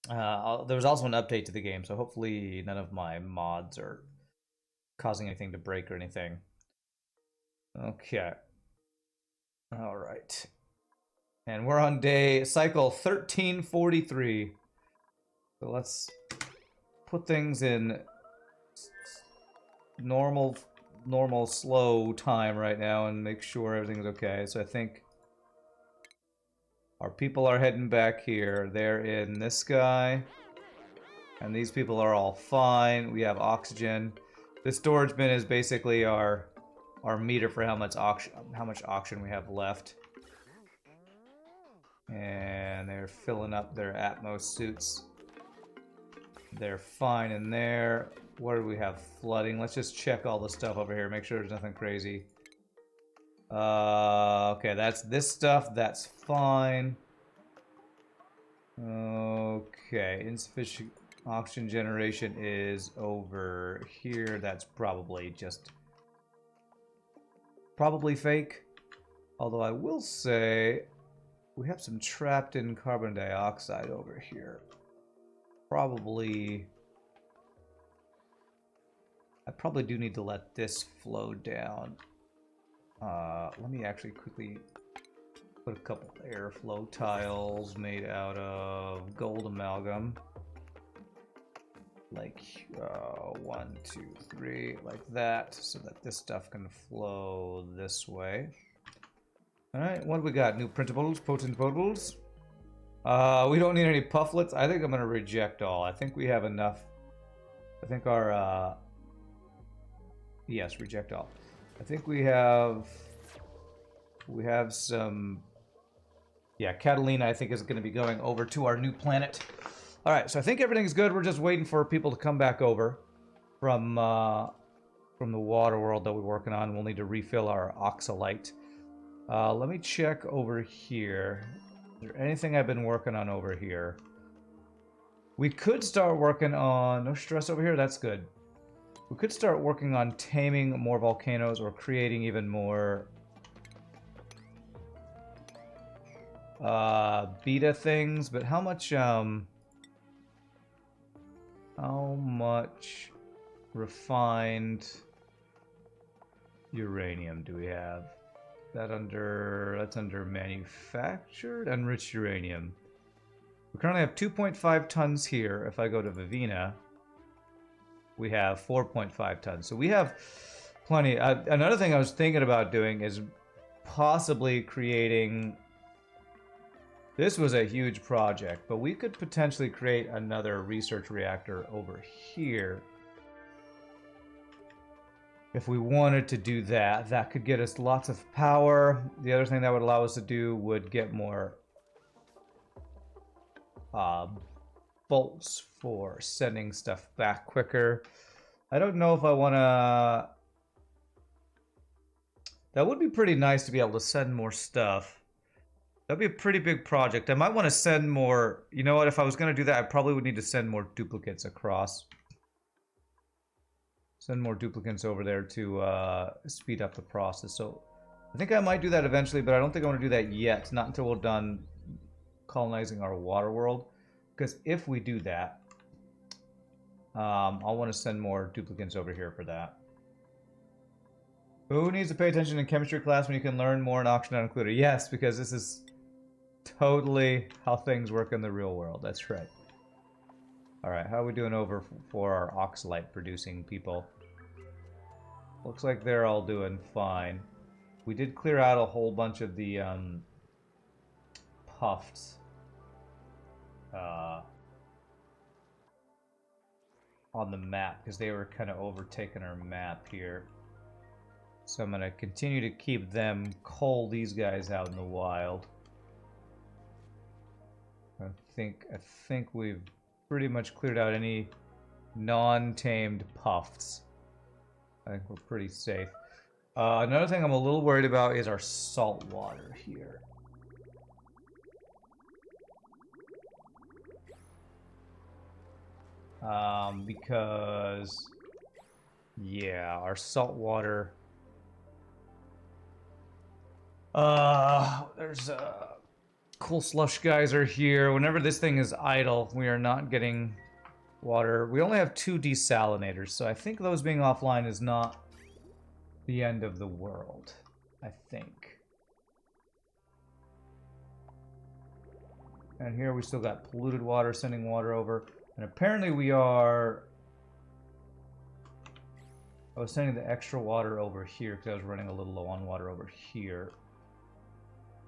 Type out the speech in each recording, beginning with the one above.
There was also an update to the game, so hopefully none of my mods are causing anything to break or anything. Okay. All right. And we're on cycle 1343. So let's put things in normal slow time right now and make sure everything's okay. So I think our people are heading back here. They're in this guy. And these people are all fine. We have oxygen. The storage bin is basically our meter for how much oxygen we have left. And they're filling up their Atmos suits. They're fine in there. What do we have? Flooding. Let's just check all the stuff over here. Make sure there's nothing crazy. Okay, that's this stuff. That's fine. Okay, insufficient oxygen generation is over here. That's probably fake. Although I will say we have some trapped in carbon dioxide over here. I probably do need to let this flow down. Let me actually quickly put a couple airflow tiles made out of gold amalgam. Like 1, 2, 3, like that, so that this stuff can flow this way. Alright, what do we got? New printables, potent potables. We don't need any pufflets. I think I'm gonna reject all. I think we have enough. I think our yes, reject all. I think we have some. Yeah, Catalina I think is gonna be going over to our new planet. Alright, so I think everything's good. We're just waiting for people to come back over from the water world that we're working on. We'll need to refill our oxalite. Let me check over here. Is there anything I've been working on over here? We could start working on... No stress over here? That's good. We could start working on taming more volcanoes or creating even more... beta things, but how much refined uranium do we have? That's under manufactured enriched uranium. We currently have 2.5 tons here. If I go to Vivina, we have 4.5 tons. So we have plenty. Another thing I was thinking about doing is possibly creating... This was a huge project, but we could potentially create another research reactor over here. If we wanted to do that, that could get us lots of power. The other thing that would allow us to do would get more bolts for sending stuff back quicker. I don't know if I want to... That would be pretty nice to be able to send more stuff. That'd be a pretty big project. I might want to send more... You know what? If I was going to do that, I probably would need to send more duplicates across. Send more duplicates over there to speed up the process. So I think I might do that eventually, but I don't think I want to do that yet. Not until we're done colonizing our water world. Because if we do that, I'll want to send more duplicates over here for that. Who needs to pay attention in chemistry class when you can learn more in oxygen not included? Yes, because this is totally how things work in the real world. That's right. Alright, how are we doing over for our oxalite producing people? Looks like they're all doing fine. We did clear out a whole bunch of the puffs on the map because they were kind of overtaking our map here. So I'm going to continue to keep them, cull these guys out in the wild. I think we've pretty much cleared out any non-tamed puffs. I think we're pretty safe. Another thing I'm a little worried about is our salt water here. Because... Yeah, our salt water... there's Cool slush guys are here. Whenever this thing is idle, we are not getting water. We only have 2 desalinators, so I think those being offline is not the end of the world. I think. And here we still got polluted water, sending water over. And apparently we are... I was sending the extra water over here because I was running a little low on water over here.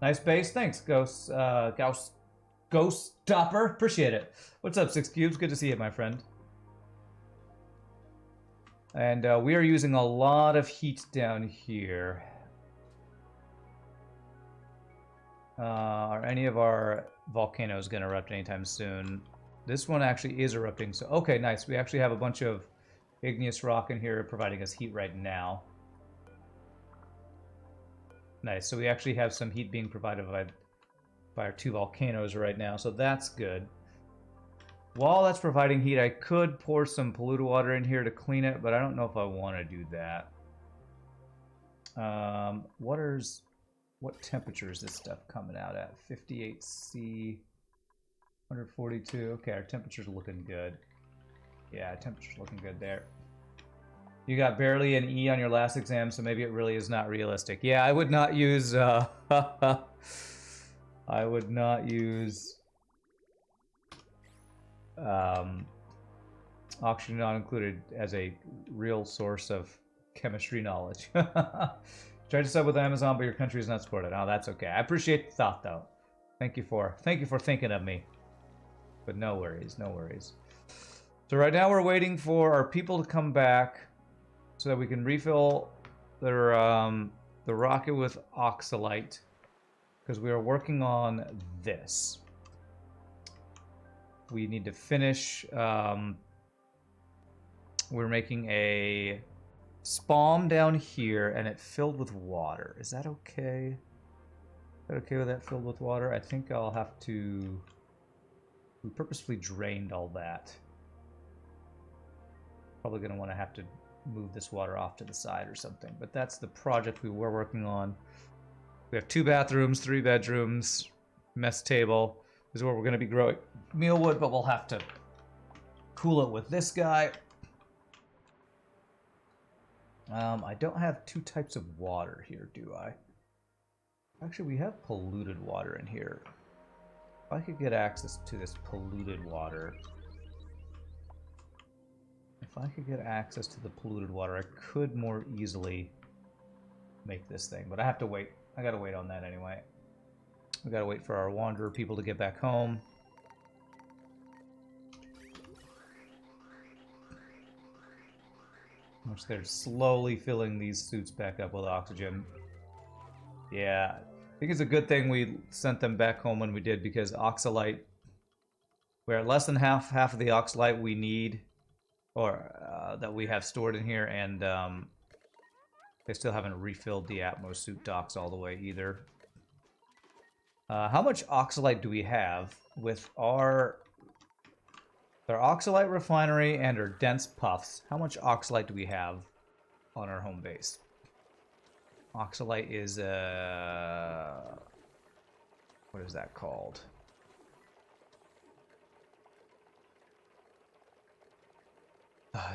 Nice base. Thanks, Ghost Stopper. Appreciate it. What's up, 6 Cubes? Good to see you, my friend. And we are using a lot of heat down here. Are any of our volcanoes going to erupt anytime soon? This one actually is erupting, so okay, nice. We actually have a bunch of igneous rock in here providing us heat right now. Nice, so we actually have some heat being provided by our 2 volcanoes right now, so that's good. While that's providing heat, I could pour some polluted water in here to clean it, but I don't know if I want to do that. What temperature is this stuff coming out at? 58C, 142. Okay, our temperature's looking good. Yeah, temperature's looking good there. You got barely an E on your last exam, so maybe it really is not realistic. Yeah, I would not use... I would not use... oxygen not included as a real source of chemistry knowledge. Tried to sub with Amazon, but your country is not supported. Oh, that's okay. I appreciate the thought, though. Thank you for thinking of me. But no worries, no worries. So right now we're waiting for our people to come back so that we can refill their the rocket with oxalite, because we are working on this. We need to finish. We're making a spawn down here, and it filled with water. Is that okay? Is that okay with that filled with water? I think I'll have to... We purposefully drained all that. Probably going to want to have to move this water off to the side or something. But that's the project we were working on. We have 2 bathrooms, 3 bedrooms, mess table. This is where we're going to be growing mealwood, but we'll have to cool it with this guy. I don't have 2 types of water here, do I? Actually, we have polluted water in here. If I could get access to this polluted water... If I could get access to the polluted water, I could more easily make this thing. But I have to wait. I gotta wait on that anyway. We gotta wait for our wanderer people to get back home. Which they're slowly filling these suits back up with oxygen. Yeah, I think it's a good thing we sent them back home when we did, because oxalite, we're at less than half of the oxalite we need, or that we have stored in here, and they still haven't refilled the Atmos suit docks all the way either. How much oxalite do we have with our oxalite refinery and our dense puffs? How much oxalite do we have on our home base? Oxalite is what is that called?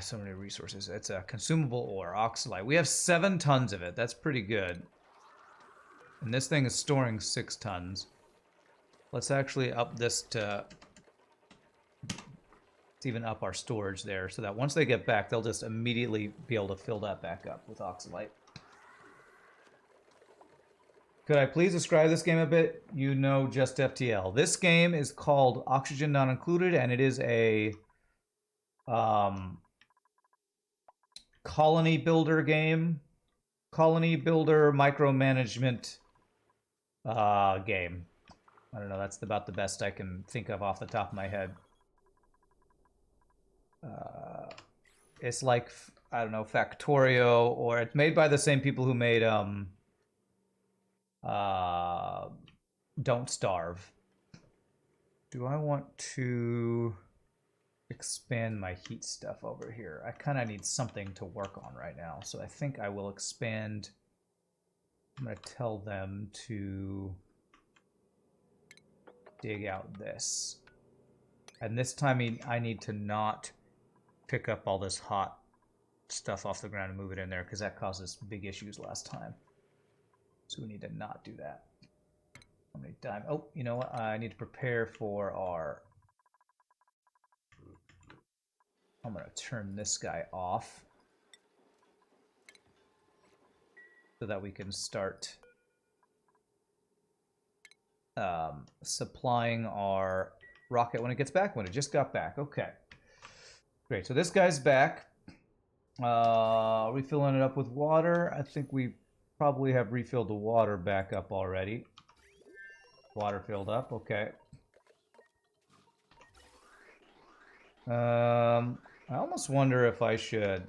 So many resources. It's a consumable ore, oxalite. We have 7 tons of it. That's pretty good. And this thing is storing 6 tons. Let's actually up this to... Let's even up our storage there, so that once they get back, they'll just immediately be able to fill that back up with oxalite. Could I please describe this game a bit? You know, just FTL. This game is called Oxygen Not Included, and it is a... colony builder game. Colony builder micromanagement game. I don't know, that's about the best I can think of off the top of my head. It's like, I don't know, Factorio, or it's made by the same people who made Don't Starve. Do I want to expand my heat stuff over here? I kind of need something to work on right now, so I think I will expand. I'm going to tell them to dig out this. And this time I need to not pick up all this hot stuff off the ground and move it in there, because that causes big issues last time. So we need to not do that. How many times? Oh, you know what? I need to prepare for our... I'm going to turn this guy off so that we can start supplying our rocket when it gets back, when it just got back. Okay. Great. So this guy's back. Refilling it up with water. I think we probably have refilled the water back up already. Water filled up. Okay. I almost wonder if I should...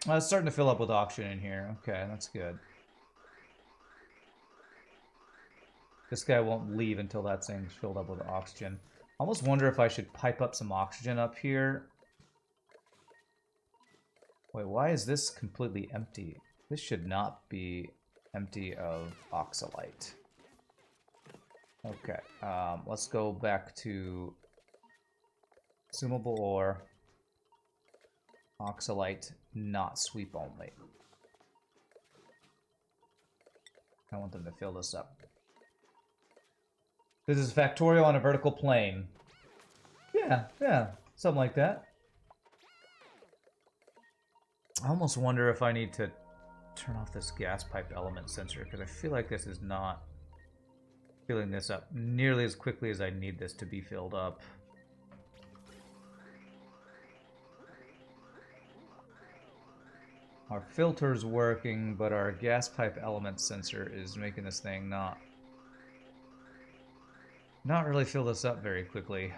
It's starting to fill up with oxygen in here. Okay, that's good. This guy won't leave until that thing's filled up with oxygen. I almost wonder if I should pipe up some oxygen up here. Wait, why is this completely empty? This should not be empty of oxalite. Okay, let's go back to consumable ore. Oxalite, not sweep only. I want them to fill this up. This is factorial on a vertical plane. Yeah, something like that. I almost wonder if I need to turn off this gas pipe element sensor, because I feel like this is not filling this up nearly as quickly as I need this to be filled up. Our filter's working, but our gas pipe element sensor is making this thing not really fill this up very quickly.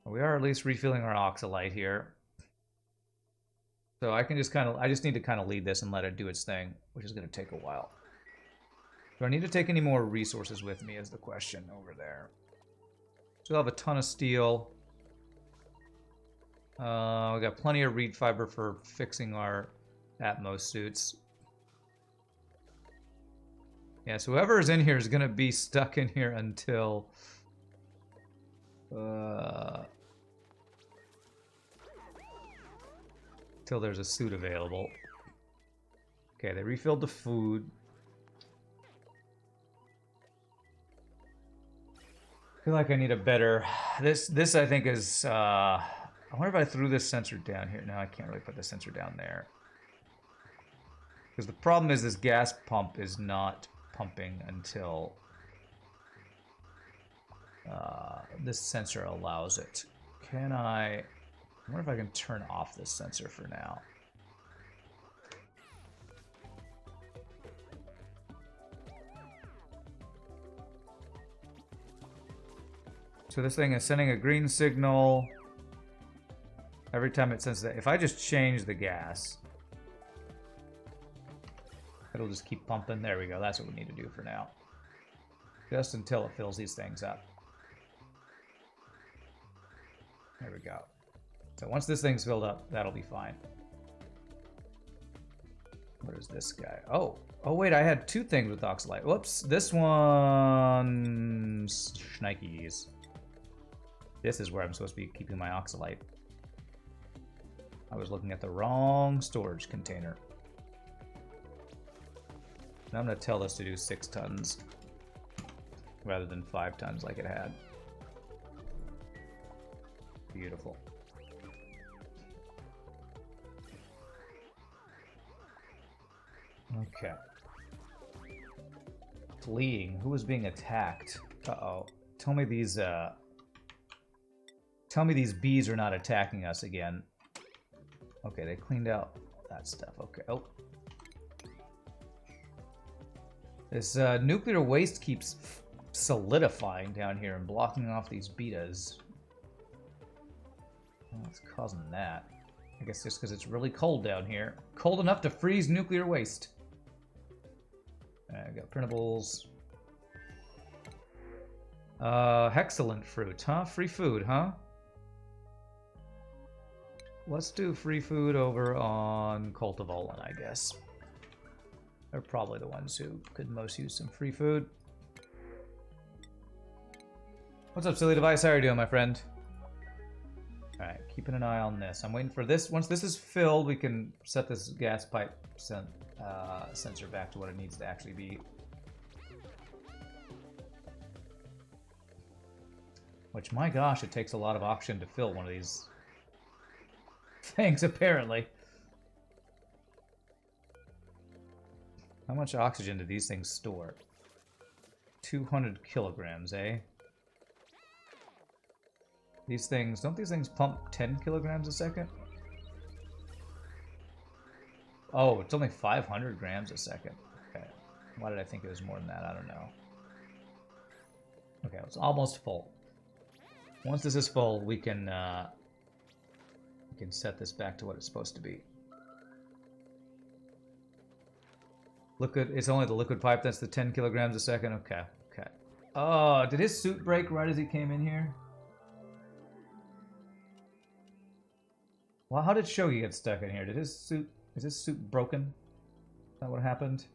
We are at least refilling our oxalite here. So I can just I just need to kind of lead this and let it do its thing, which is going to take a while. Do I need to take any more resources with me is the question over there. Still have a ton of steel. We got plenty of reed fiber for fixing our Atmos suits. Yeah, so whoever is in here is going to be stuck in here until... till there's a suit available. Okay, they refilled the food. I feel like I need a better... This I think is... I wonder if I threw this sensor down here. No, I can't really put the sensor down there. Because the problem is this gas pump is not pumping until this sensor allows it. Can I wonder if I can turn off this sensor for now. So this thing is sending a green signal every time it sends that. If I just change the gas, it'll just keep pumping. There we go. That's what we need to do for now. Just until it fills these things up. There we go. So once this thing's filled up, that'll be fine. What is this guy? Oh, wait, I had two things with oxalite. Whoops, this one's shnikes. This is where I'm supposed to be keeping my oxalite. I was looking at the wrong storage container. Now I'm going to tell this to do 6 tons rather than 5 tons like it had. Beautiful. Okay. Fleeing. Who is being attacked? Uh-oh. Tell me these bees are not attacking us again. Okay, they cleaned out that stuff. Okay. Oh. This nuclear waste keeps solidifying down here and blocking off these betas. What's causing that? I guess just because it's really cold down here. Cold enough to freeze nuclear waste. I got printables. Hexalent fruit, huh? Free food, huh? let's do free food over on Cultivolan, I guess. They're probably the ones who could most use some free food. What's up, Silly Device? How are you doing, my friend? Alright, keeping an eye on this. I'm waiting for this. Once this is filled, we can set this gas pipe sensor back to what it needs to actually be. Which, my gosh, it takes a lot of oxygen to fill one of these things, apparently. How much oxygen do these things store? 200 kilograms, eh? These things, don't these things pump 10 kilograms a second? Oh, it's only 500 grams a second. Okay. Why did I think it was more than that? I don't know. Okay, it's almost full. Once this is full, we can set this back to what it's supposed to be. Liquid, it's only the liquid pipe that's the 10 kilograms a second? Okay, okay. Oh, did his suit break right as he came in here? Well, how did Shogi get stuck in here? Did his suit, is his suit broken? Is that what happened?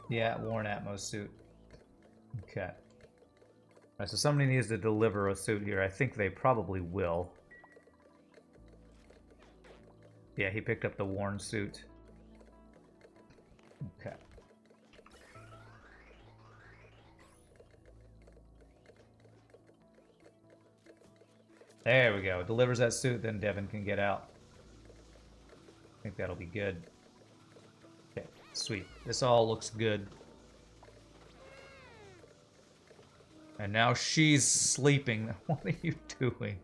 Yeah, worn Atmos suit. Okay. Alright, so somebody needs to deliver a suit here. I think they probably will. Yeah, he picked up the worn suit. Okay. There we go. Delivers that suit, then Devin can get out. I think that'll be good. Okay, sweet. This all looks good. And now she's sleeping. What are you doing?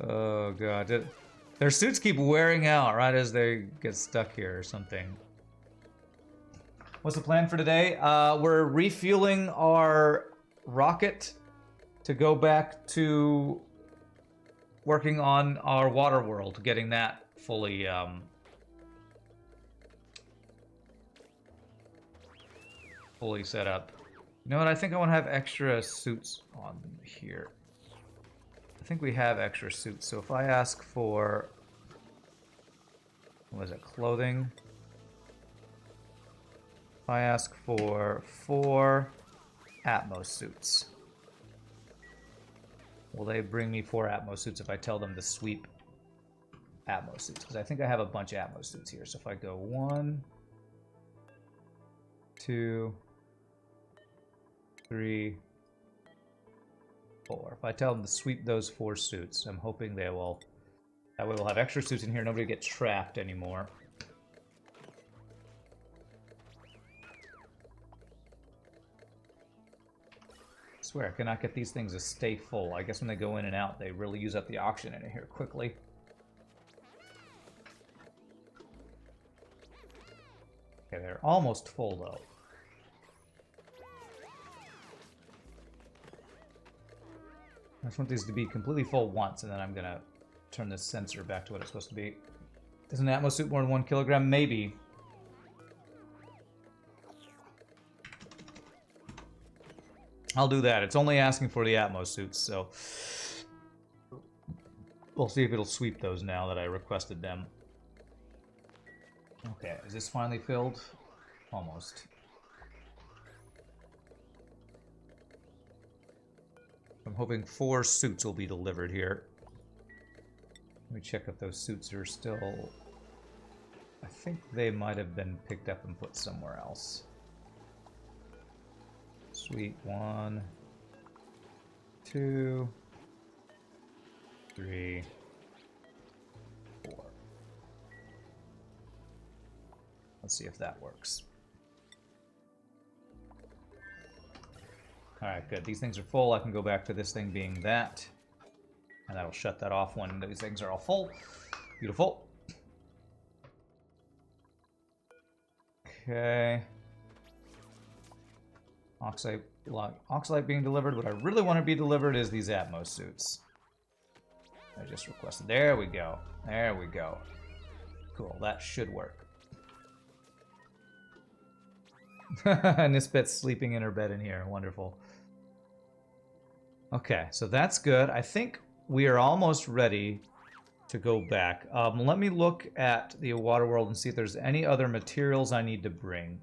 Oh god. Their suits keep wearing out right as they get stuck here or something. What's the plan for today? We're refueling our rocket to go back to working on our water world, getting that fully fully set up. You know what? I think I want to have extra suits on here. I think we have extra suits. So if I ask for, what is it, clothing? If I ask for 4 Atmos suits, will they bring me 4 Atmos suits if I tell them to sweep Atmos suits? Because I think I have a bunch of Atmos suits here. So if I go 1, 2, 3, 4. If I tell them to sweep those 4 suits, I'm hoping they will. That way we'll have extra suits in here. Nobody gets trapped anymore. I swear, I cannot get these things to stay full. I guess when they go in and out, they really use up the oxygen in here quickly. Okay, they're almost full, though. I just want these to be completely full once, and then I'm going to turn this sensor back to what it's supposed to be. Is an Atmos suit more than 1 kilogram? Maybe. I'll do that. It's only asking for the Atmos suits, so we'll see if it'll sweep those now that I requested them. Okay, is this finally filled? Almost. I'm hoping 4 suits will be delivered here. Let me check if those suits are still... I think they might have been picked up and put somewhere else. Sweet. 1, 2, 3, 4. Let's see if that works. Alright, good. These things are full. I can go back to this thing being that. And that'll shut that off when these things are all full. Beautiful. Okay. Oxalate being delivered. What I really want to be delivered is these Atmos suits. I just requested. There we go. There we go. Cool. That should work. Nispet's sleeping in her bed in here. Wonderful. Okay, so that's good. I think we are almost ready to go back. Let me look at the water world and see if there's any other materials I need to bring.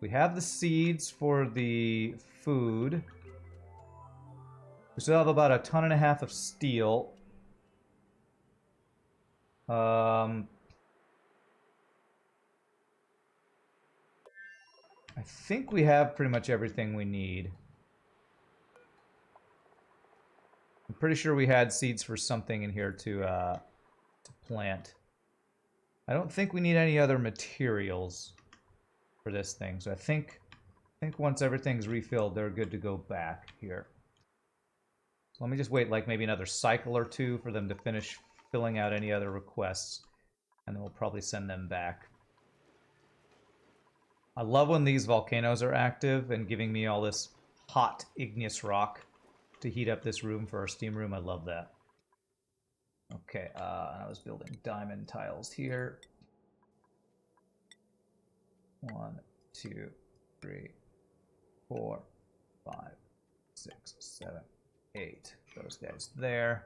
We have the seeds for the food. We still have about 1.5 tons of steel. I think we have pretty much everything we need. I'm pretty sure we had seeds for something in here to plant. I don't think we need any other materials for this thing, so I think once everything's refilled, they're good to go back here. So let me just wait like maybe another cycle or two for them to finish filling out any other requests, and then we'll probably send them back. I love when these volcanoes are active and giving me all this hot igneous rock to heat up this room for our steam room. I love that. Okay, I was building diamond tiles here. 1, 2, 3, 4, 5, 6, 7, 8. Those guys there.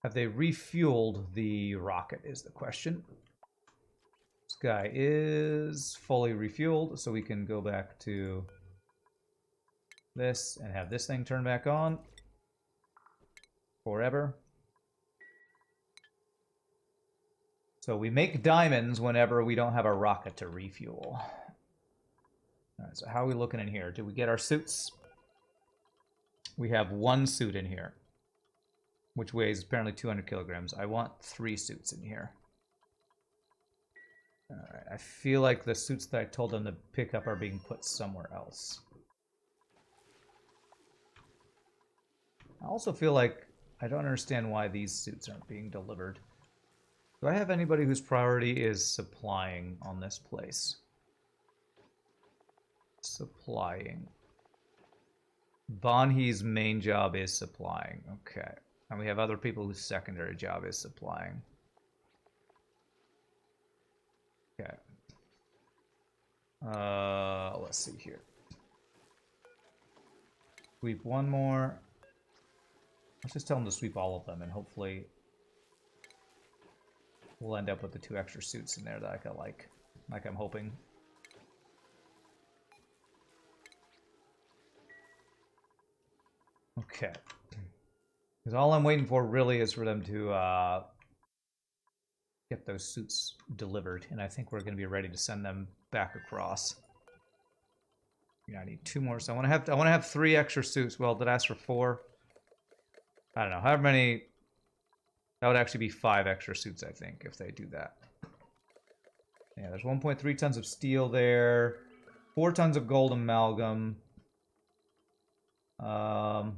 Have they refueled the rocket is the question. This guy is fully refueled, so we can go back to this and have this thing turn back on forever. So we make diamonds whenever we don't have a rocket to refuel. All right, so how are we looking in here? Did we get our suits? We have 1 suit in here, which weighs apparently 200 kilograms. I want 3 suits in here. All right, I feel like the suits that I told them to pick up are being put somewhere else. I also feel like I don't understand why these suits aren't being delivered. Do I have anybody whose priority is supplying on this place? Supplying. Bonhe's main job is supplying. Okay. And we have other people whose secondary job is supplying. Okay. Let's see here. Sweep 1 more. Let's just tell them to sweep all of them, and hopefully we'll end up with the 2 extra suits in there that I could like I'm hoping. Okay. Because all I'm waiting for really is for them to get those suits delivered, and I think we're going to be ready to send them back across. Yeah, I need 2 more, so I want to have 3 extra suits. Well, did I ask for 4? I don't know. However many. That would actually be 5 extra suits, I think, if they do that. Yeah, there's 1.3 tons of steel there. 4 tons of gold amalgam. And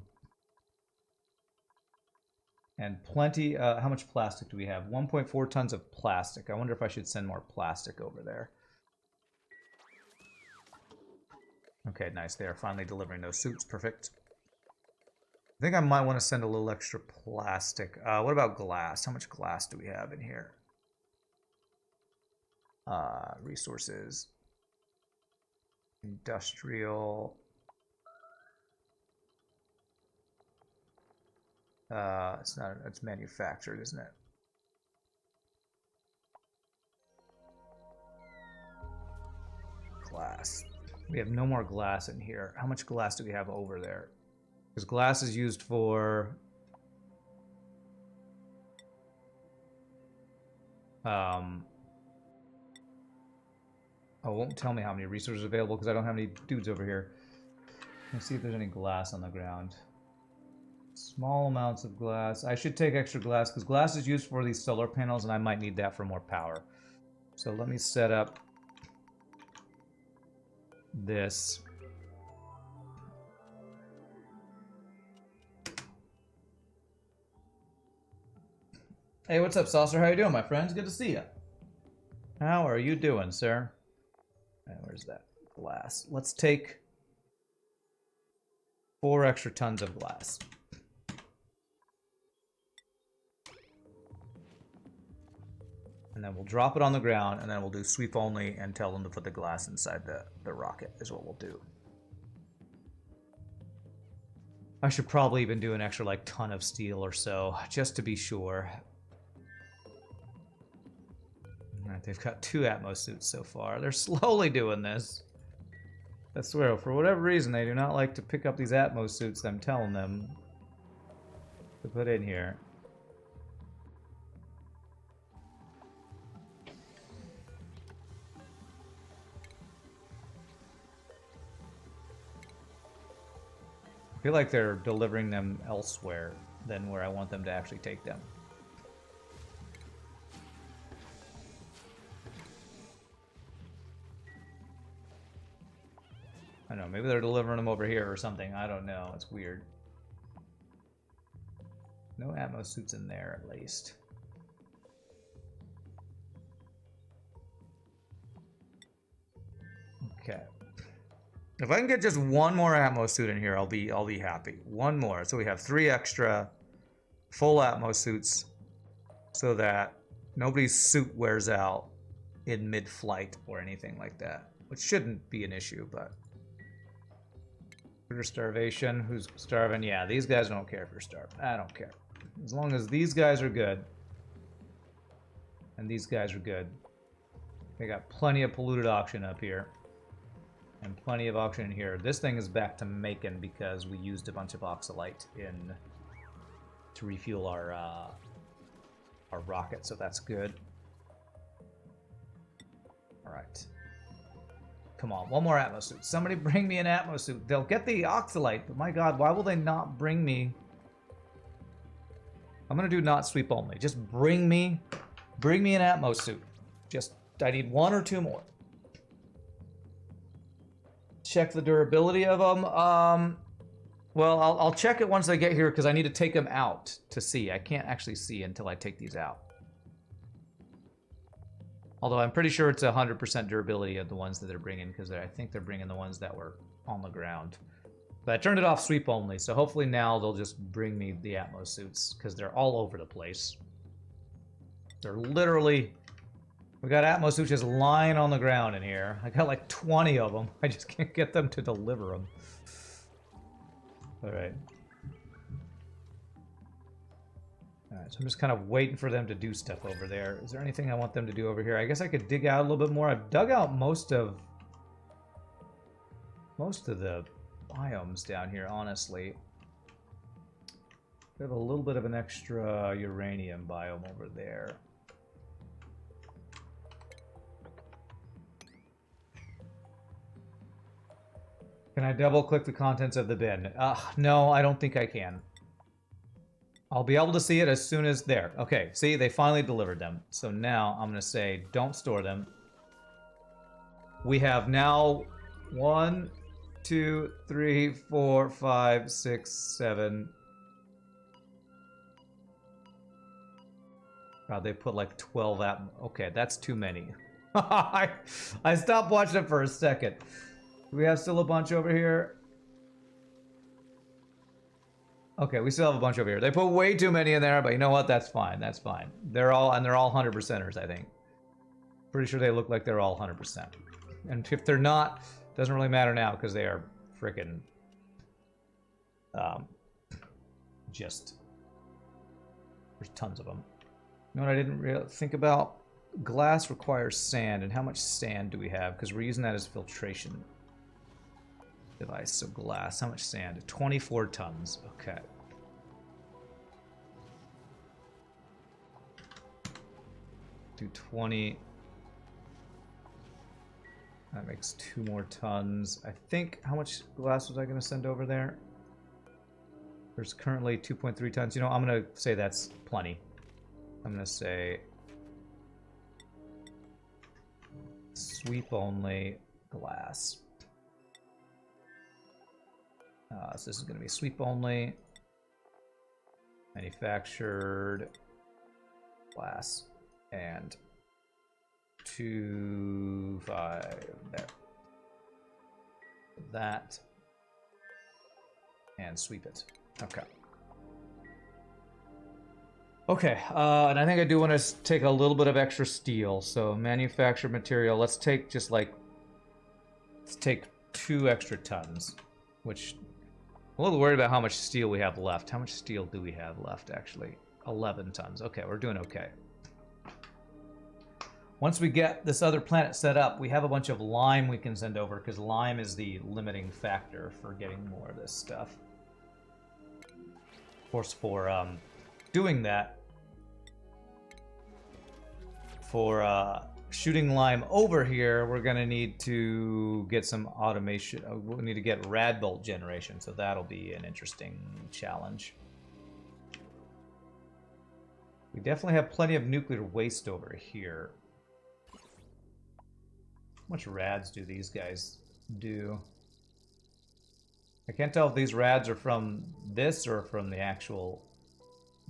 plenty. How much plastic do we have? 1.4 tons of plastic. I wonder if I should send more plastic over there. Okay, nice. They are finally delivering those suits. Perfect. I think I might want to send a little extra plastic. What about glass? How much glass do we have in here? Resources. Industrial. It's not. It's manufactured, isn't it? Glass. We have no more glass in here. How much glass do we have over there? Because glass is used for oh, it won't tell me how many resources available because I don't have any dudes over here. Let's see if there's any glass on the ground. Small amounts of glass. I should take extra glass because glass is used for these solar panels and I might need that for more power. So let me set up this. Hey, what's up, Saucer? How you doing, my friends? Good to see you. How are you doing, sir? Where's that glass? Let's take 4 extra tons of glass. And then we'll drop it on the ground, and then we'll do sweep only and tell them to put the glass inside the rocket is what we'll do. I should probably even do an extra, like, ton of steel or so, just to be sure. Alright, they've got 2 Atmos suits so far. They're slowly doing this. I swear, for whatever reason, they do not like to pick up these Atmos suits I'm telling them to put in here. I feel like they're delivering them elsewhere than where I want them to actually take them. I don't know, maybe they're delivering them over here or something. I don't know. It's weird. No Atmos suits in there, at least. Okay. If I can get just one more Atmos suit in here, I'll be happy. One more. So we have 3 extra full Atmos suits so that nobody's suit wears out in mid-flight or anything like that, which shouldn't be an issue, but critter starvation. Who's starving? Yeah, these guys don't care if you're starving. I don't care. As long as these guys are good and these guys are good. They got plenty of polluted oxygen up here. And plenty of oxygen in here. This thing is back to Macon because we used a bunch of oxalite in to refuel our rocket, so that's good. All right. Come on, one more Atmos suit. Somebody bring me an Atmos suit. They'll get the oxalite, but my God, why will they not bring me? I'm gonna do not sweep only. Just bring me an Atmos suit. Just, I need 1 or 2 more. Check the durability of them. Well, I'll check it once I get here because I need to take them out to see. I can't actually see until I take these out. Although I'm pretty sure it's 100% durability of the ones that they're bringing because I think they're bringing the ones that were on the ground. But I turned it off sweep only, so hopefully now they'll just bring me the Atmos suits because they're all over the place. They're literally... We got Atmos suits just lying on the ground in here. I got like 20 of them. I just can't get them to deliver them. Alright. Alright, so I'm just kind of waiting for them to do stuff over there. Is there anything I want them to do over here? I guess I could dig out a little bit more. I've dug out most of the biomes down here, honestly. We have a little bit of an extra uranium biome over there. Can I double click the contents of the bin? No, I don't think I can. I'll be able to see it as soon as there. Okay, see, they finally delivered them. So now I'm going to say, don't store them. We have now 1, 2, 3, 4, 5, 6, 7. God, they put like 12 at. Okay, that's too many. I stopped watching it for a second. Do we have still a bunch over here? Okay, we still have a bunch over here. They put way too many in there, but you know what? That's fine. That's fine. They're all 100%ers, I think. Pretty sure they look like they're all 100%. And if they're not, doesn't really matter now because they are freaking just there's tons of them. You know what I didn't really think about? Glass requires sand, and how much sand do we have? Because we're using that as filtration device. So glass, how much sand? 24 tons. Okay. Do 20. That makes 2 more tons. I think, how much glass was I going to send over there? There's currently 2.3 tons. You know, I'm going to say that's plenty. I'm going to say sweep only glass. So this is going to be sweep only, manufactured glass, and 2, 5 there. That and sweep it. Okay. Okay, and I think I do want to take a little bit of extra steel. So manufactured material. Let's take just like 2 extra tons, which a little worried about how much steel we have left. How much steel do we have left, actually? 11 tons. Okay, we're doing okay. Once we get this other planet set up, we have a bunch of lime we can send over, because lime is the limiting factor for getting more of this stuff. Of course, for doing that, for shooting lime over here, we're going to need to get some automation. We'll need to get rad bolt generation, so that'll be an interesting challenge. We definitely have plenty of nuclear waste over here. How much rads do these guys do? I can't tell if these rads are from this or from the actual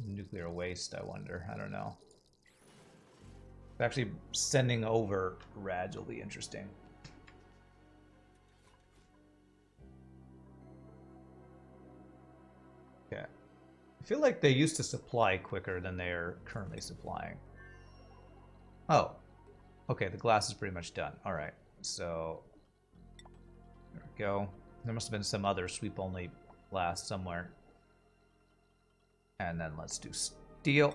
nuclear waste, I wonder. I don't know. Actually, sending over rads will be interesting. Okay. I feel like they used to supply quicker than they are currently supplying. Oh. Okay, the glass is pretty much done. Alright, so... there we go. There must have been some other sweep-only glass somewhere. And then let's do steel.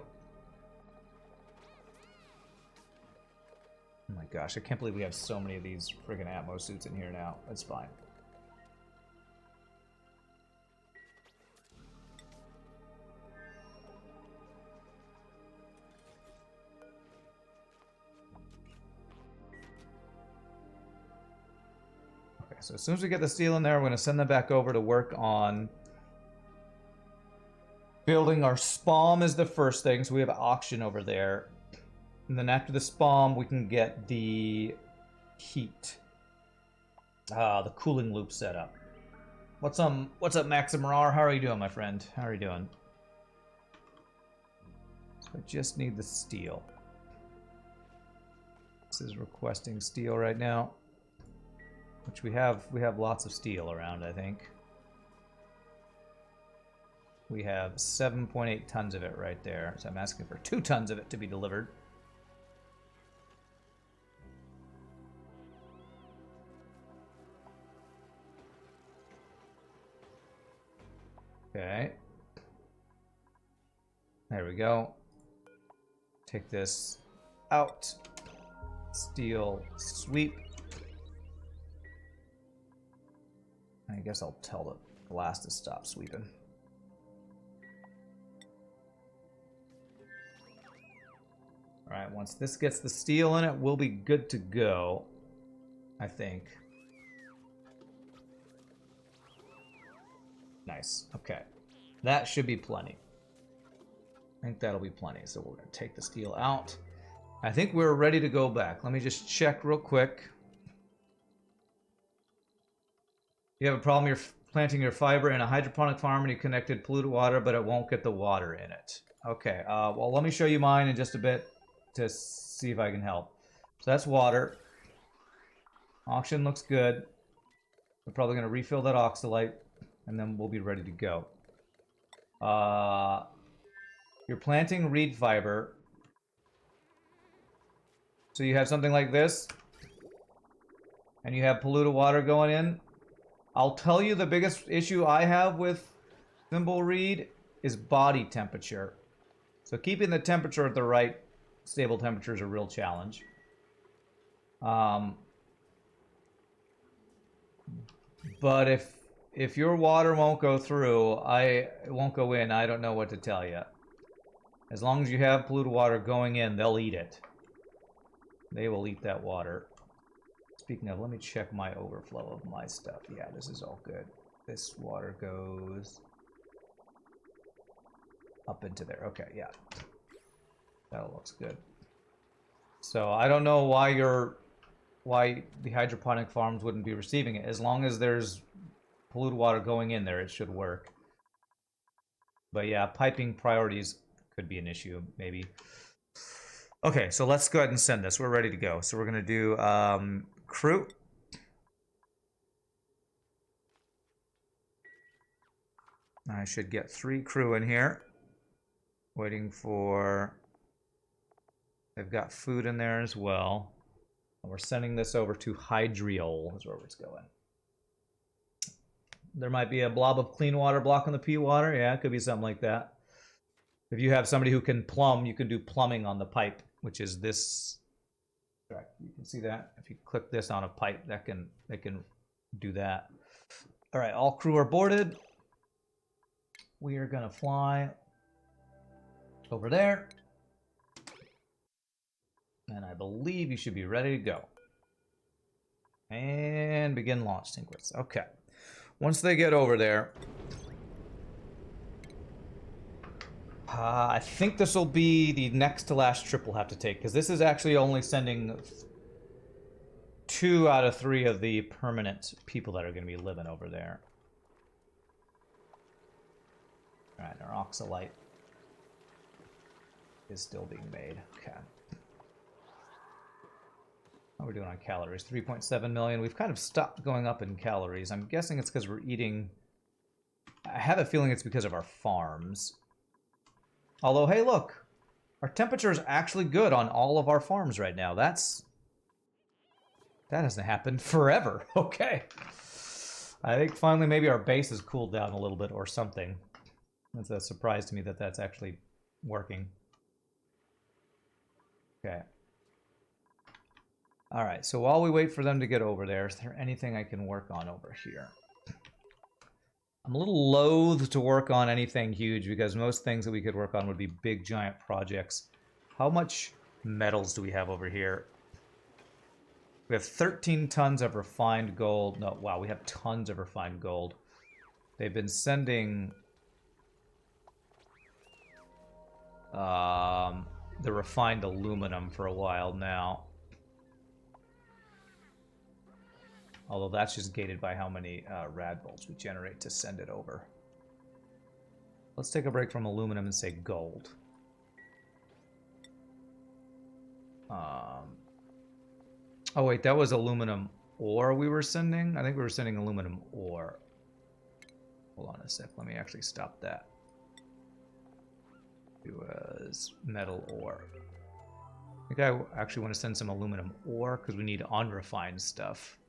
Oh my gosh, I can't believe we have so many of these friggin' Atmos suits in here now. That's fine. Okay, so as soon as we get the steel in there, we're going to send them back over to work on building our SPOM is the first thing. So we have an auction over there. And then after the SPOM, we can get the heat. The cooling loop set up. What's up, Maximarar? How are you doing, my friend? How are you doing? So I just need the steel. This is requesting steel right now. Which we have lots of steel around, I think. We have 7.8 tons of it right there. So I'm asking for 2 tons of it to be delivered. Okay. There we go. Take this out. Steel sweep. I guess I'll tell the glass to stop sweeping. Alright, once this gets the steel in it, we'll be good to go. I think. Nice. Okay. That should be plenty. I think that'll be plenty. So we're going to take the steel out. I think we're ready to go back. Let me just check real quick. You have a problem, you're planting your fiber in a hydroponic farm and you connected polluted water, but it won't get the water in it. Okay, well, let me show you mine in just a bit to see if I can help. So that's water. Auction looks good. We're probably going to refill that oxalite, and then we'll be ready to go. You're planting reed fiber. So you have something like this, and you have polluted water going in. I'll tell you the biggest issue I have with thimble reed is body temperature. So keeping the temperature at the right stable temperature is a real challenge. But if your water won't go through, it won't go in, I don't know what to tell you. As long as you have polluted water going in, they'll eat it. They will eat that water. Speaking of, let me check my overflow of my stuff. Yeah, this is all good. This water goes up into there. Okay, yeah. That looks good. So I don't know why the hydroponic farms wouldn't be receiving it. As long as there's polluted water going in there, it should work. But yeah, piping priorities could be an issue, maybe. Okay, so let's go ahead and send this. We're ready to go. So we're going to do crew. I should get 3 crew in here. Waiting for... They've got food in there as well. And we're sending this over to Hydriol, is where it's going. There might be a blob of clean water blocking the pea water. Yeah, it could be something like that. If you have somebody who can plumb, you can do plumbing on the pipe, which is this. You can see that. If you click this on a pipe, that can do that. All right, all crew are boarded. We are gonna fly over there. And I believe you should be ready to go. And begin launch sequence. Okay. Once they get over there, I think this will be the next to last trip we'll have to take, because this is actually only sending 2 out of 3 of the permanent people that are going to be living over there. All right, our oxalite is still being made. Okay. How are we doing on calories? 3.7 million. We've kind of stopped going up in calories. I'm guessing it's because we're eating... I have a feeling it's because of our farms. Although, hey, look. Our temperature is actually good on all of our farms right now. That hasn't happened forever. Okay. I think finally maybe our base has cooled down a little bit or something. It's a surprise to me that that's actually working. Okay. Alright, so while we wait for them to get over there, is there anything I can work on over here? I'm a little loath to work on anything huge because most things that we could work on would be big, giant projects. How much metals do we have over here? We have 13 tons of refined gold. No, wow, we have tons of refined gold. They've been sending... the refined aluminum for a while now. Although that's just gated by how many rad bolts we generate to send it over. Let's take a break from aluminum and say gold. Oh wait, that was aluminum ore we were sending? I think we were sending aluminum ore. Hold on a sec, let me actually stop that. It was metal ore. I think I actually want to send some aluminum ore because we need unrefined stuff.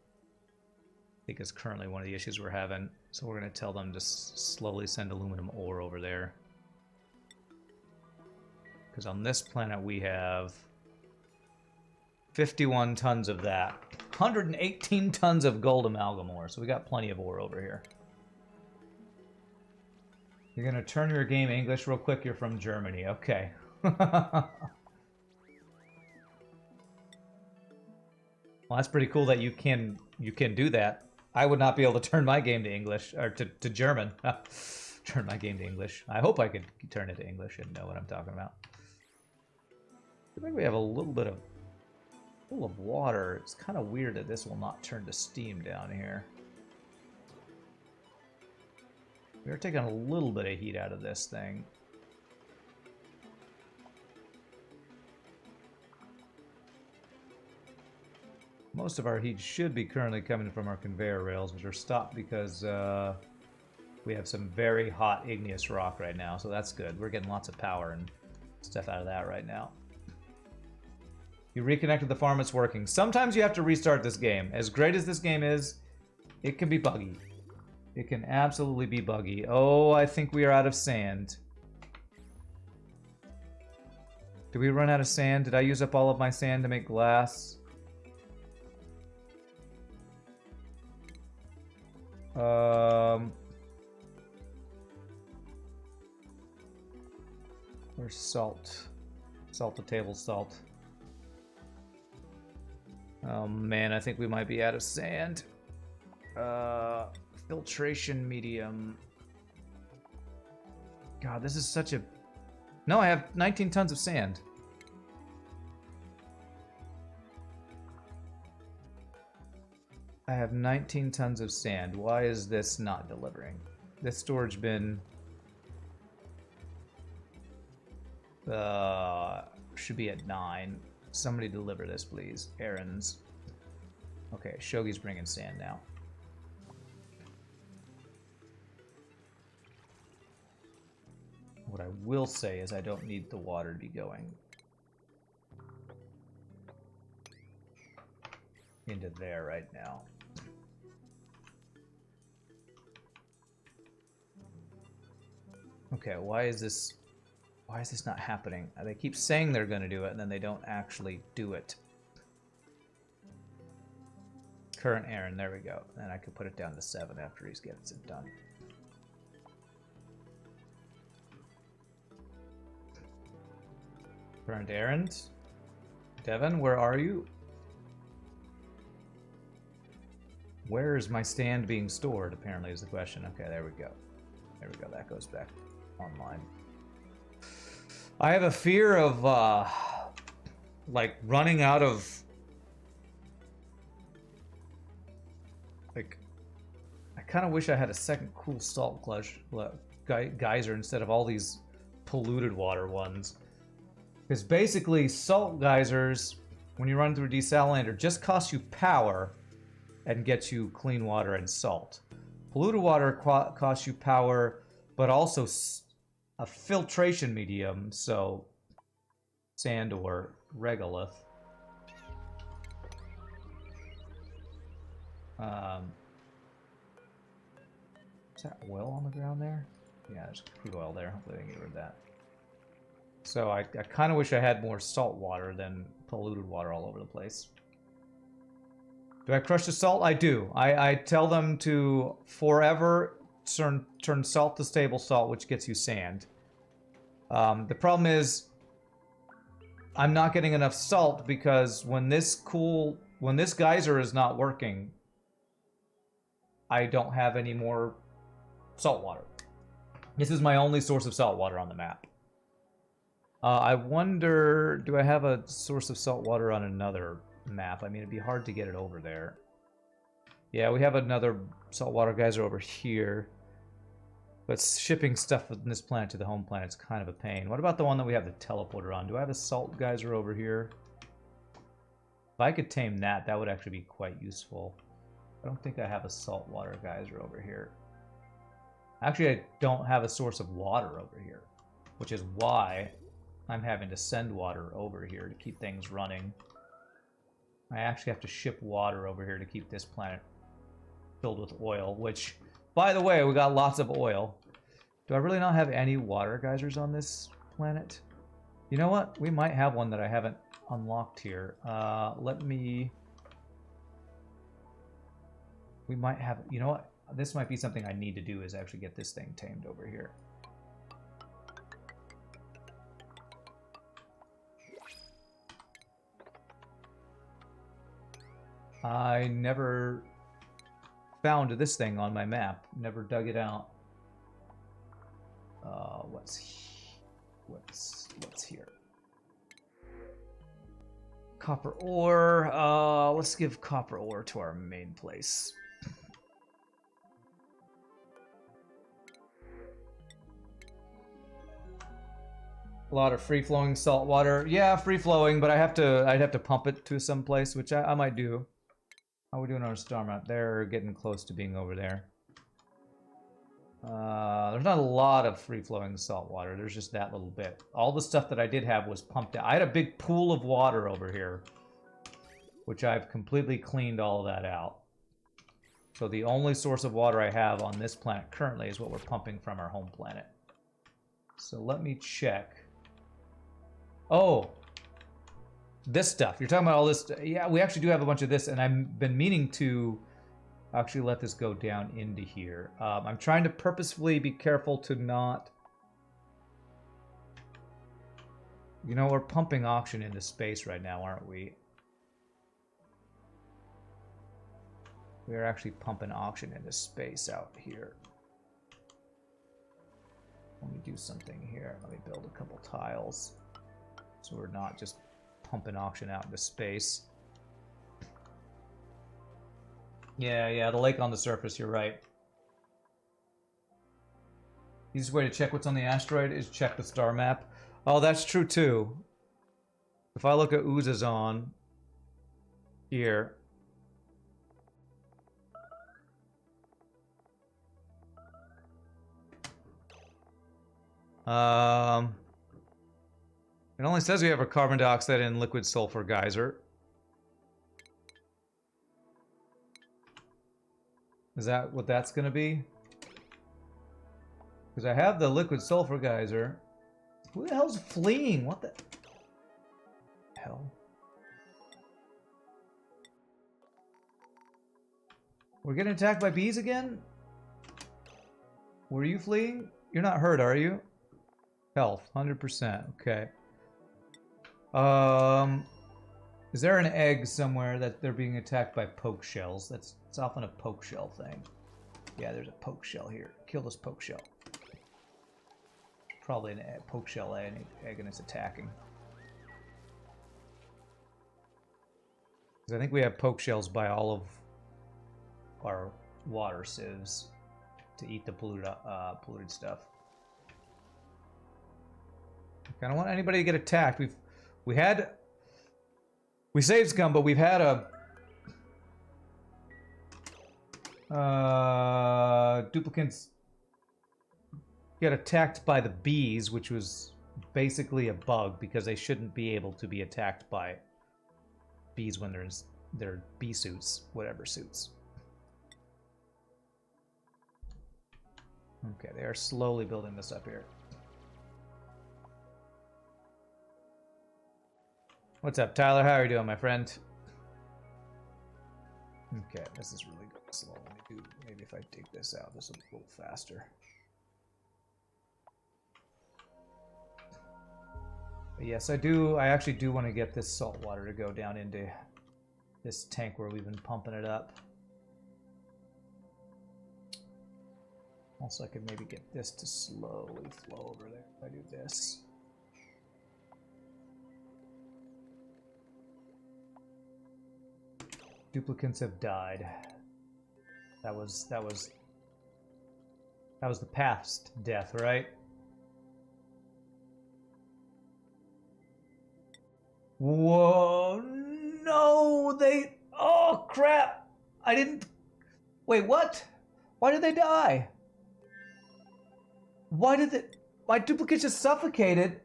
I think it's currently one of the issues we're having. So we're going to tell them to slowly send aluminum ore over there. Because on this planet we have 51 tons of that. 118 tons of gold amalgam ore. So we got plenty of ore over here. You're going to turn your game English real quick. You're from Germany. Okay. Well, that's pretty cool that you can do that. I would not be able to turn my game to English, or to German. Turn my game to English. I hope I could turn it to English and know what I'm talking about. I think we have a little bit of full of water. It's kind of weird that this will not turn to steam down here. We're taking a little bit of heat out of this thing. Most of our heat should be currently coming from our conveyor rails, which are stopped because we have some very hot igneous rock right now, so that's good. We're getting lots of power and stuff out of that right now. You reconnected the farm, it's working. Sometimes you have to restart this game. As great as this game is, it can be buggy. It can absolutely be buggy. Oh, I think we are out of sand. Did we run out of sand? Did I use up all of my sand to make glass? Where's salt? Salt to table salt. Oh man, I think we might be out of sand. Filtration medium. God, this is such a... No, I have 19 tons of sand. I have 19 tons of sand. Why is this not delivering? This storage bin... should be at 9. Somebody deliver this, please. Errands. Okay, Shogi's bringing sand now. What I will say is I don't need the water to be going into there right now. Okay, why is this not happening? They keep saying they're going to do it, and then they don't actually do it. Current errand, there we go. And I could put it down to 7 after he gets it done. Current errand. Devin, where are you? Where is my stand being stored, apparently, is the question. Okay, there we go. There we go, that goes back online. I have a fear of, like, running out of... Like, I kind of wish I had a second cool salt geyser instead of all these polluted water ones. Because basically, salt geysers, when you run through a desalinator, just cost you power and gets you clean water and salt. Polluted water costs you power, but also a filtration medium, so sand or regolith. Is that oil on the ground there? Yeah, there's crude oil there. Hopefully I can get rid of that. So I kind of wish I had more salt water than polluted water all over the place. Do I crush the salt? I do. I tell them to forever turn salt to stable salt, which gets you sand. The problem is I'm not getting enough salt because when this geyser is not working, I don't have any more salt water. This is my only source of salt water on the map. I wonder, do I have a source of salt water on another map? I mean, it'd be hard to get it over there. Yeah, we have another saltwater geyser over here. But shipping stuff from this planet to the home planet is kind of a pain. What about the one that we have the teleporter on? Do I have a salt geyser over here? If I could tame that, that would actually be quite useful. I don't think I have a saltwater geyser over here. Actually, I don't have a source of water over here, which is why I'm having to send water over here to keep things running. I actually have to ship water over here to keep this planet filled with oil, which, by the way, we got lots of oil. Do I really not have any water geysers on this planet? You know what? We might have one that I haven't unlocked here. We might have... You know what? This might be something I need to do, is actually get this thing tamed over here. I never found this thing on my map. Never dug it out. What's here? Copper ore. Let's give copper ore to our main place. A lot of free-flowing salt water. Yeah, free-flowing, but I'd have to pump it to some place, which I might do. How are we doing on our star map? They're getting close to being over there. There's not a lot of free-flowing salt water. There's just that little bit. All the stuff that I did have was pumped out. I had a big pool of water over here, which I've completely cleaned all of that out. So the only source of water I have on this planet currently is what we're pumping from our home planet. So let me check. Oh, this stuff. You're talking about all this. Yeah, we actually do have a bunch of this, and I've been meaning to actually let this go down into here. I'm trying to purposefully be careful to not... You know, we're pumping oxygen into space right now, aren't we? We are actually pumping oxygen into space out here. Let me do something here. Let me build a couple tiles, so we're not just pumping oxygen out into space. Yeah, the lake on the surface, you're right. Easiest way to check what's on the asteroid is check the star map. Oh, that's true too. If I look at Uzazon here, it only says we have a carbon dioxide and liquid sulfur geyser. Is that what that's going to be? Because I have the liquid sulfur geyser. Who the hell's fleeing? What the hell? We're getting attacked by bees again? Were you fleeing? You're not hurt, are you? Health, 100%. Okay. Is there an egg somewhere that they're being attacked by poke shells? It's often a poke shell thing. Yeah, there's a poke shell here. Kill this poke shell. Probably an egg, poke shell egg, and it's attacking. Because I think we have poke shells by all of our water sieves to eat the polluted stuff. I don't want anybody to get attacked. We saved scum, but we've had duplicants get attacked by the bees, which was basically a bug because they shouldn't be able to be attacked by bees when they're in their bee suits, whatever suits. Okay, they are slowly building this up here. What's up, Tyler? How are you doing, my friend? Okay, this is really going slow. Let me do, maybe if I dig this out, this will be a little faster. But yes, I actually do want to get this salt water to go down into this tank where we've been pumping it up. Also, I could maybe get this to slowly flow over there if I do this. Duplicants have died. That was the past death, right? Whoa, no, oh crap. I didn't, wait, what? Why did they die? My duplicate just suffocated.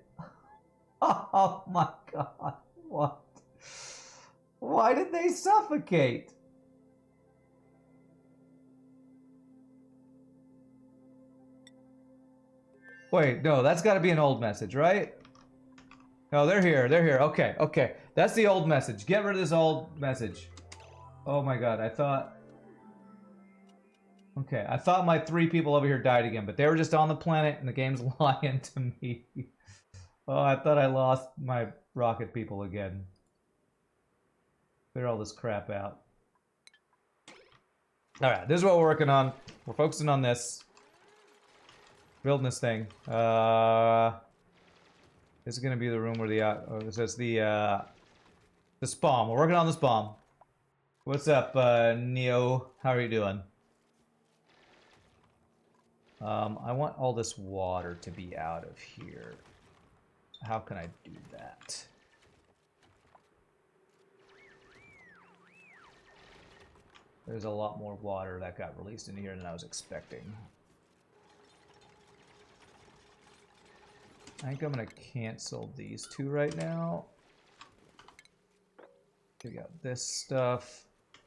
Oh my god, what? Why did they suffocate? Wait, no, that's got to be an old message, right? No, they're here, okay, okay. That's the old message. Get rid of this old message. Oh my god, I thought... Okay, I thought my 3 people over here died again, but they were just on the planet and the game's lying to me. Oh, I thought I lost my rocket people again. Clear all this crap out. Alright, this is what we're working on. We're focusing on this. Building this thing. This is gonna be the room where it says the spawn. We're working on the spawn. What's up, Neo? How are you doing? I want all this water to be out of here. How can I do that? There's a lot more water that got released into here than I was expecting. I think I'm gonna cancel these 2 right now. Dig out this stuff. I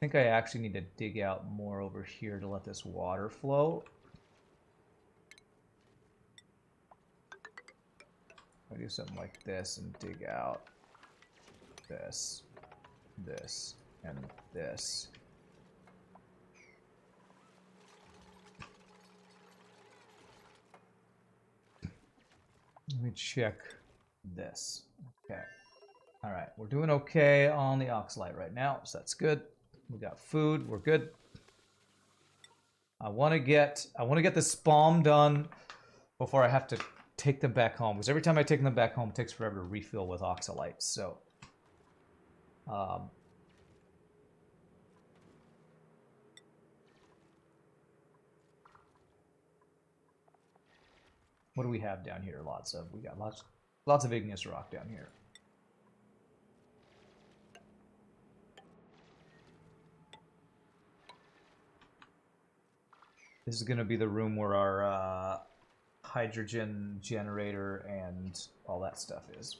think I actually need to dig out more over here to let this water flow. I do something like this and dig out this, this, and this. Let me check this. Okay. All right, we're doing okay on the Oxalite right now, so that's good. We got food, we're good. I want to get the spawn done before I have to take them back home, because every time I take them back home, it takes forever to refill with Oxalite. So, what do we have down here? We got lots of igneous rock down here. This is going to be the room where our hydrogen generator and all that stuff is.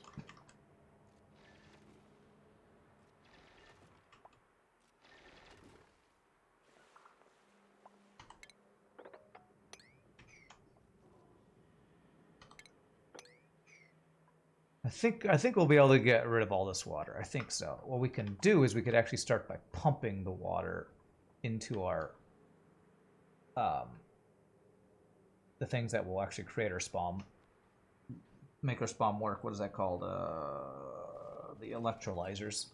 I think we'll be able to get rid of all this water. I think so. What we can do is we could actually start by pumping the water into our the things that will actually create our spawn, make our spawn work. What is that called? The electrolyzers.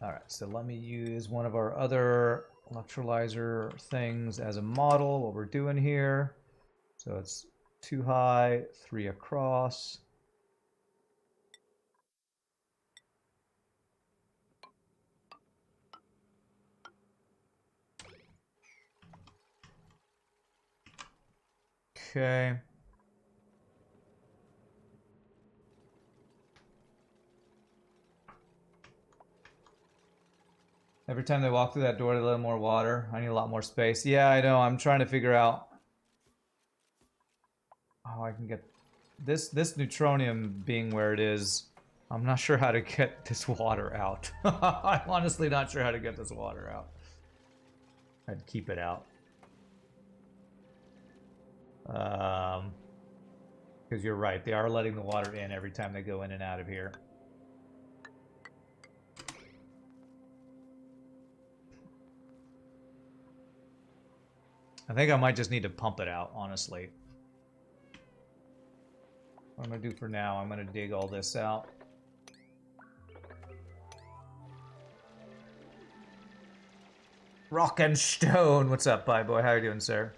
Alright, so let me use one of our other electrolyzer things as a model, what we're doing here. So it's 2 high, 3 across. Okay. Every time they walk through that door, they let more water. I need a lot more space. Yeah, I know. I'm trying to figure out how I can get this neutronium being where it is. I'm not sure how to get this water out. I'm honestly not sure how to get this water out. I'd keep it out. Because you're right. They are letting the water in every time they go in and out of here. I think I might just need to pump it out, honestly. What I'm going to do for now, I'm going to dig all this out. Rock and Stone! What's up, bye boy? How you doing, sir?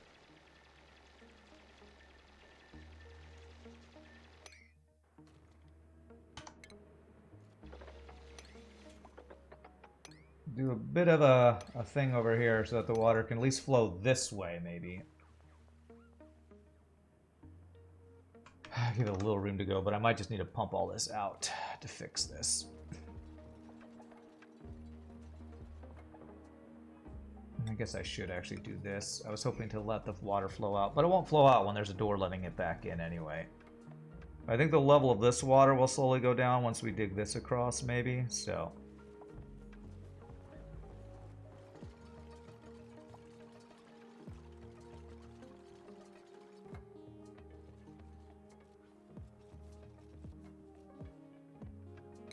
Do a bit of a thing over here so that the water can at least flow this way, maybe. Give it a little room to go, but I might just need to pump all this out to fix this. I guess I should actually do this. I was hoping to let the water flow out, but it won't flow out when there's a door letting it back in anyway. I think the level of this water will slowly go down once we dig this across, maybe, so...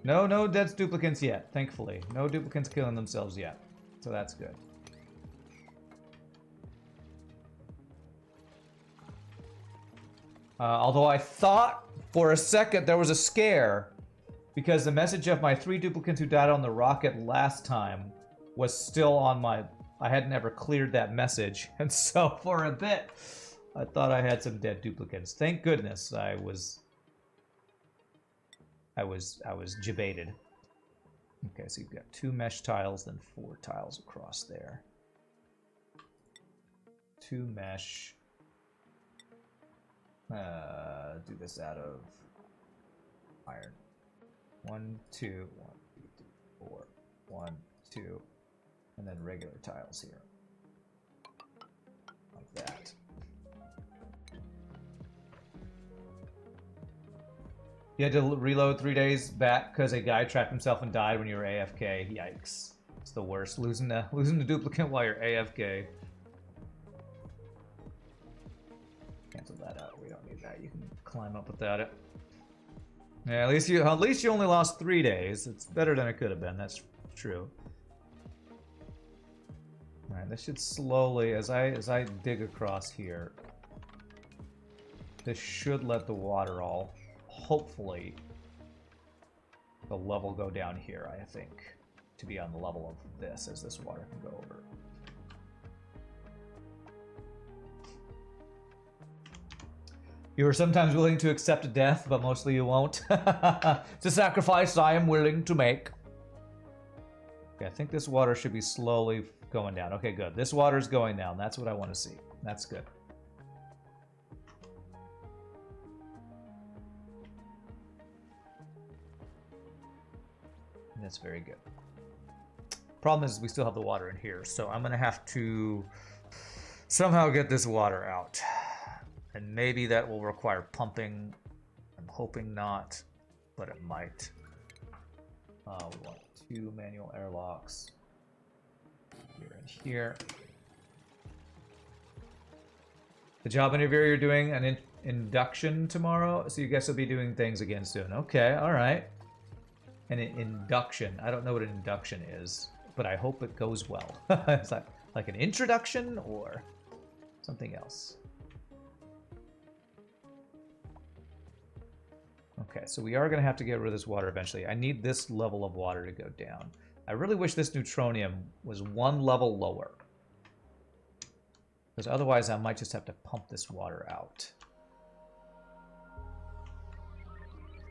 No dead duplicants yet, thankfully. No duplicants killing themselves yet. So that's good. Although I thought for a second there was a scare because the message of my 3 duplicants who died on the rocket last time was still on my... I had never cleared that message. And so for a bit, I thought I had some dead duplicants. Thank goodness I was jebaited. Okay, so you've got 2 mesh tiles, then 4 tiles across there. 2 mesh. Do this out of iron. 1, 2, 1, 2, 3, 4, 1, 2, and then regular tiles here. Like that. You had to reload 3 days back because a guy trapped himself and died when you were AFK. Yikes. It's the worst. Losing the duplicate while you're AFK. Cancel that out. We don't need that. You can climb up without it. Yeah, at least you only lost 3 days. It's better than it could have been. That's true. All right, this should slowly, as I dig across here, this should let the water all, hopefully, the level go down here, I think, to be on the level of this, as this water can go over. You are sometimes willing to accept death, but mostly you won't. It's a sacrifice I am willing to make. Okay, I think this water should be slowly going down. Okay, good. This water is going down. That's what I want to see. That's good. That's very good. Problem is we still have the water in here, so I'm going to have to somehow get this water out. And maybe that will require pumping. I'm hoping not, but it might. We want 2 manual airlocks. Here and here. The job interview, you're doing an induction tomorrow, so you guys will be doing things again soon. Okay, all right. An induction. I don't know what an induction is, but I hope it goes well. Is that like an introduction or something else? Okay, so we are going to have to get rid of this water eventually. I need this level of water to go down. I really wish this neutronium was 1 level lower. Because otherwise I might just have to pump this water out.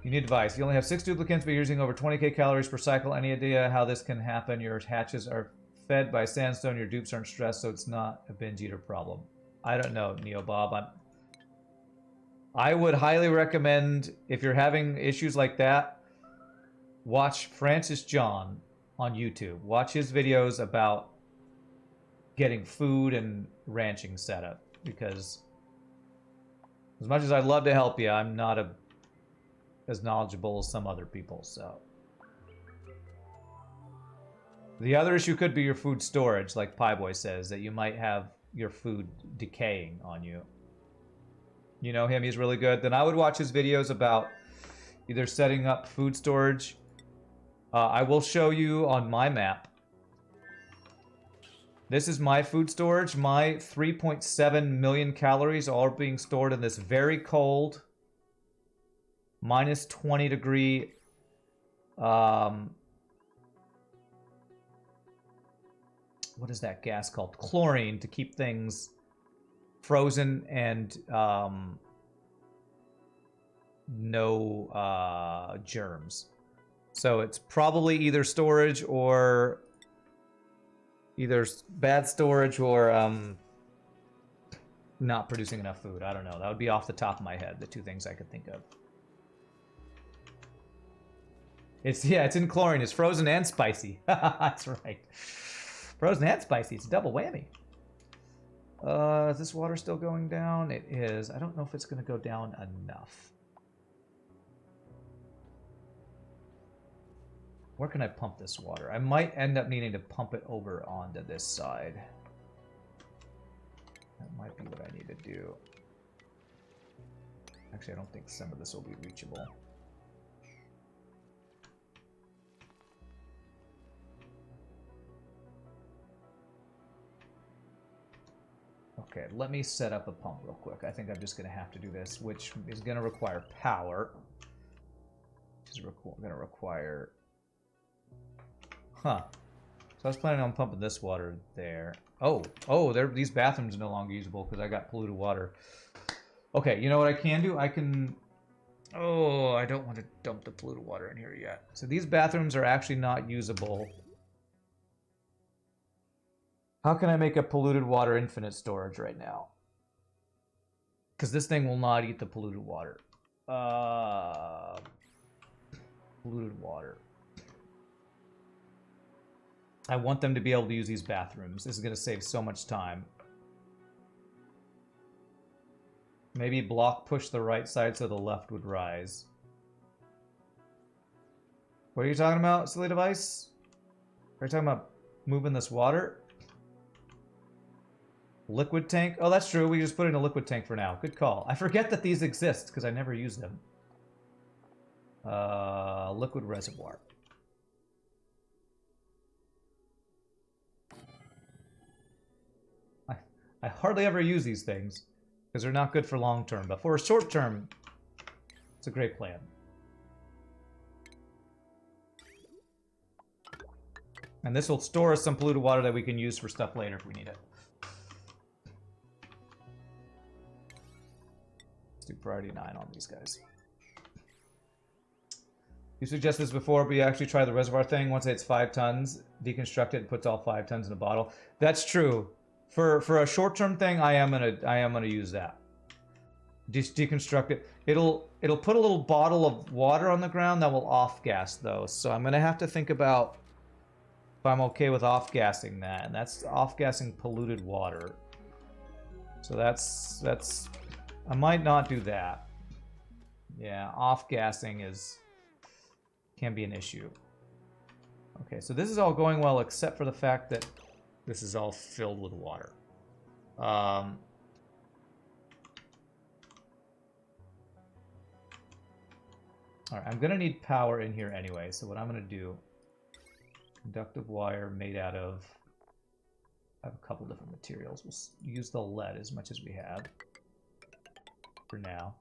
You need advice. You only have 6 duplicants, but you're using over 20k calories per cycle. Any idea how this can happen? Your hatches are fed by sandstone. Your dupes aren't stressed, so it's not a binge eater problem. I don't know, Neo Bob. I would highly recommend, if you're having issues like that, watch Francis John on YouTube. Watch his videos about getting food and ranching set up. Because as much as I'd love to help you, I'm not as knowledgeable as some other people, so. The other issue could be your food storage, like Pieboy says, that you might have your food decaying on you. You know him, he's really good. Then I would watch his videos about either setting up food storage. I will show you on my map. This is my food storage. My 3.7 million calories are being stored in this very cold, minus 20 degree, what is that gas called? Chlorine, to keep things frozen and no germs. So it's probably either storage or either bad storage or not producing enough food. I don't know. That would be off the top of my head, the 2 things I could think of. It's in chlorine. It's frozen and spicy. That's right. Frozen and spicy. It's a double whammy. Is this water still going down? It is. I don't know if it's going to go down enough. Where can I pump this water? I might end up needing to pump it over onto this side. That might be what I need to do. Actually, I don't think some of this will be reachable. Okay, let me set up a pump real quick. I think I'm just going to have to do this, which is going to require power. Which is going to require... Huh. So I was planning on pumping this water there. Oh, these bathrooms are no longer usable because I got polluted water. Okay, you know what I can do? I can... Oh, I don't want to dump the polluted water in here yet. So these bathrooms are actually not usable. How can I make a polluted water infinite storage right now? Because this thing will not eat the polluted water. Polluted water. I want them to be able to use these bathrooms. This is going to save so much time. Maybe block push the right side so the left would rise. What are you talking about, silly device? Are you talking about moving this water? Liquid tank? Oh, that's true. We just put in a liquid tank for now. Good call. I forget that these exist because I never use them. Liquid reservoir. I hardly ever use these things because they're not good for long term, but for a short term, it's a great plan. And this will store us some polluted water that we can use for stuff later if we need it. Let's do priority 9 on these guys. You suggested this before, but you actually try the reservoir thing. Once it's 5 tons, deconstruct it and puts all 5 tons in a bottle. That's true. For a short-term thing, I am gonna use that. Just deconstruct it. It'll put a little bottle of water on the ground that will off-gas though. So I'm gonna have to think about if I'm okay with off-gassing that, and that's off-gassing polluted water. So that's I might not do that. Yeah, off-gassing can be an issue. Okay, so this is all going well except for the fact that this is all filled with water. All right, I'm going to need power in here anyway, so what I'm going to do, conductive wire made out of, I have a couple different materials. We'll use the lead as much as we have for now.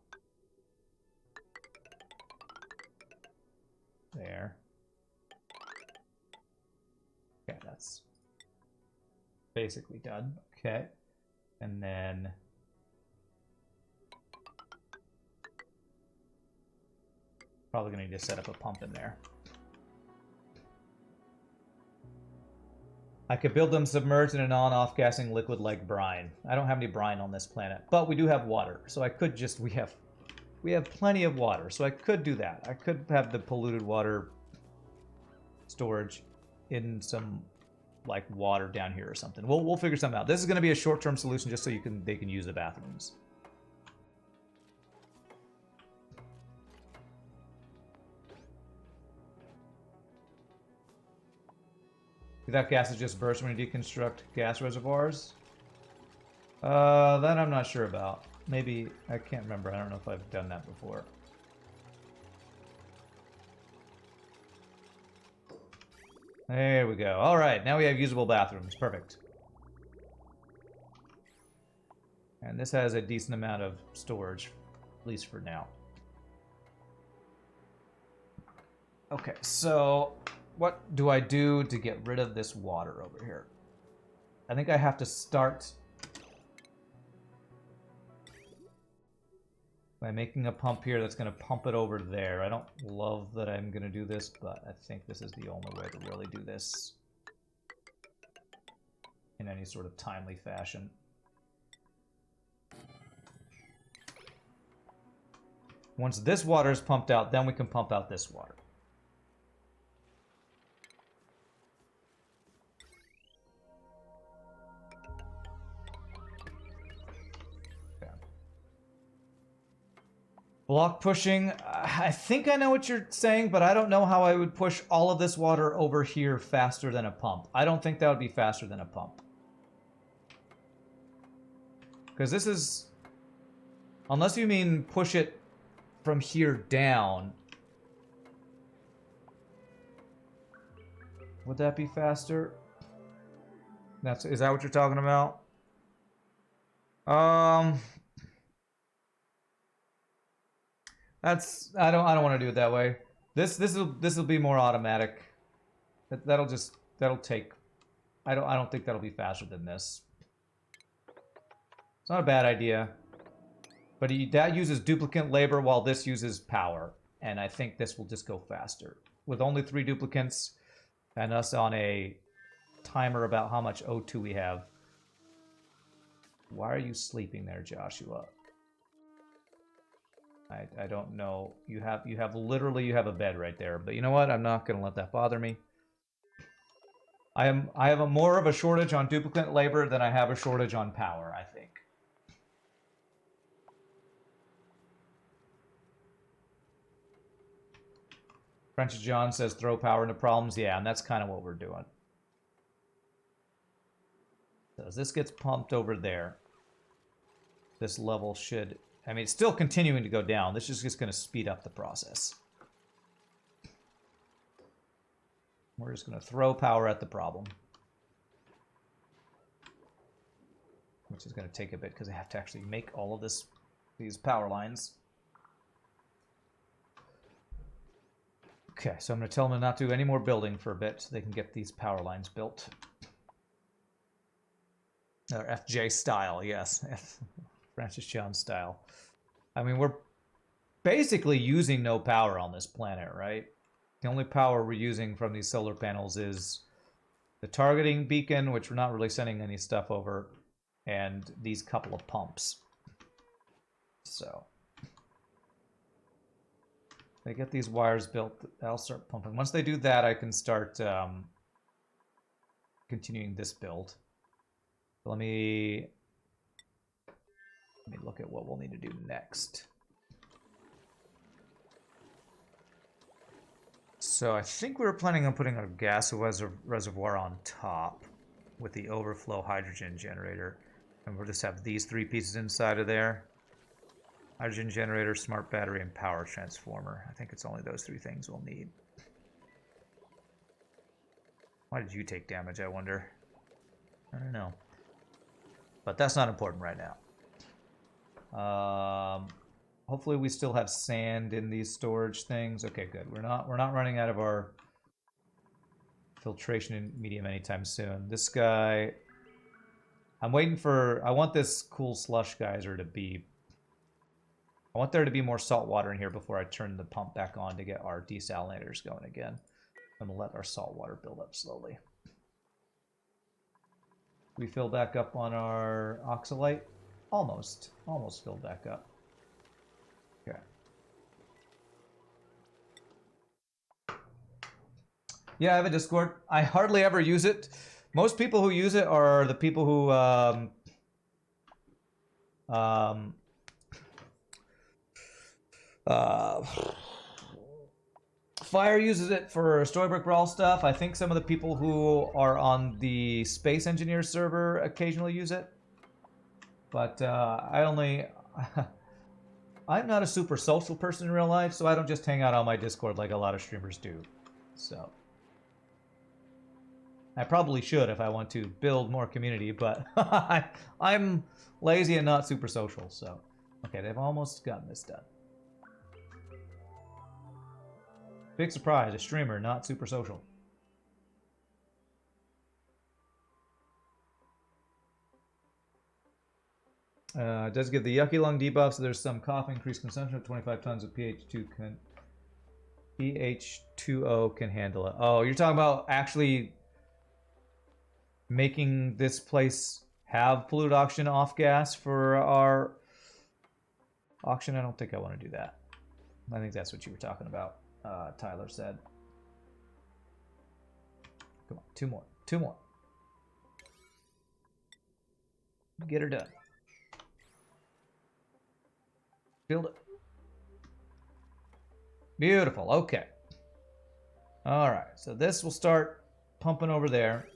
There. Okay, that's basically done. Okay, and then probably gonna need to set up a pump in there. I could build them submerged in a non-off gassing liquid like brine. I don't have any brine on this planet, but we do have water, so I could just we have plenty of water, so I could do that. I could have the polluted water storage in some like water down here or something. We'll figure something out. This is going to be a short-term solution just so they can use the bathrooms. That gas is just burst when you deconstruct gas reservoirs. That I'm not sure about. Maybe, I can't remember. I don't know if I've done that before. There we go. All right, now we have usable bathrooms. Perfect. And this has a decent amount of storage, at least for now. Okay, so what do I do to get rid of this water over here? I think I have to start by making a pump here that's going to pump it over there. I don't love that I'm going to do this, but I think this is the only way to really do this in any sort of timely fashion. Once this water is pumped out, then we can pump out this water. Block pushing, I think I know what you're saying, but I don't know how I would push all of this water over here faster than a pump. I don't think that would be faster than a pump. Because this is... Unless you mean push it from here down. Would that be faster? Is that what you're talking about? I don't want to do it that way. This will be more automatic. That'll take. I don't think that'll be faster than this. It's not a bad idea, but that uses duplicate labor while this uses power, and I think this will just go faster with only 3 duplicants and us on a timer about how much O2 we have. Why are you sleeping there, Joshua? I don't know. You have a bed right there, but you know what? I'm not gonna let that bother me. I have more of a shortage on duplicate labor than I have a shortage on power, I think. French John says throw power into problems. Yeah, and that's kind of what we're doing. So as this gets pumped over there, this level should... I mean, it's still continuing to go down. This is just going to speed up the process. We're just going to throw power at the problem. Which is going to take a bit because I have to actually make all of these power lines. Okay, so I'm going to tell them to not do any more building for a bit so they can get these power lines built. Or FJ style, yes. Francis John style. I mean, we're basically using no power on this planet, right? The only power we're using from these solar panels is the targeting beacon, which we're not really sending any stuff over, and these couple of pumps. So, they get these wires built, I'll start pumping. Once they do that, I can start continuing this build. Let me look at what we'll need to do next. So I think we were planning on putting our gas reservoir on top with the overflow hydrogen generator. And we'll just have these three pieces inside of there. Hydrogen generator, smart battery, and power transformer. I think it's only those three things we'll need. Why did you take damage, I wonder? I don't know. But that's not important right now. Hopefully we still have sand in these storage things. Okay, good. We're not running out of our filtration medium anytime soon. This guy, I'm waiting for, I want this cool slush geyser to be, I want there to be more salt water in here before I turn the pump back on to get our desalinators going again. I'm gonna let our salt water build up slowly. We fill back up on our oxalite. Almost filled back up. Okay. Yeah, I have a Discord. I hardly ever use it. Most people who use it are the people who Fire uses it for Storybook Brawl stuff. I think some of the people who are on the Space Engineer server occasionally use it. But I'm not a super social person in real life, so I don't just hang out on my Discord like a lot of streamers do. So I probably should if I want to build more community, but I'm lazy and not super social, so. Okay, they've almost gotten this done. Big surprise, a streamer, not super social. It does give the yucky lung debuff, so there's some cough, increased consumption of 25 tons of pH2O can handle it. Oh, you're talking about actually making this place have polluted oxygen off gas for our auction? I don't think I want to do that. I think that's what you were talking about, Tyler said. Come on, two more. Get her done. Build it. Beautiful, okay. All right, so this will start pumping over there.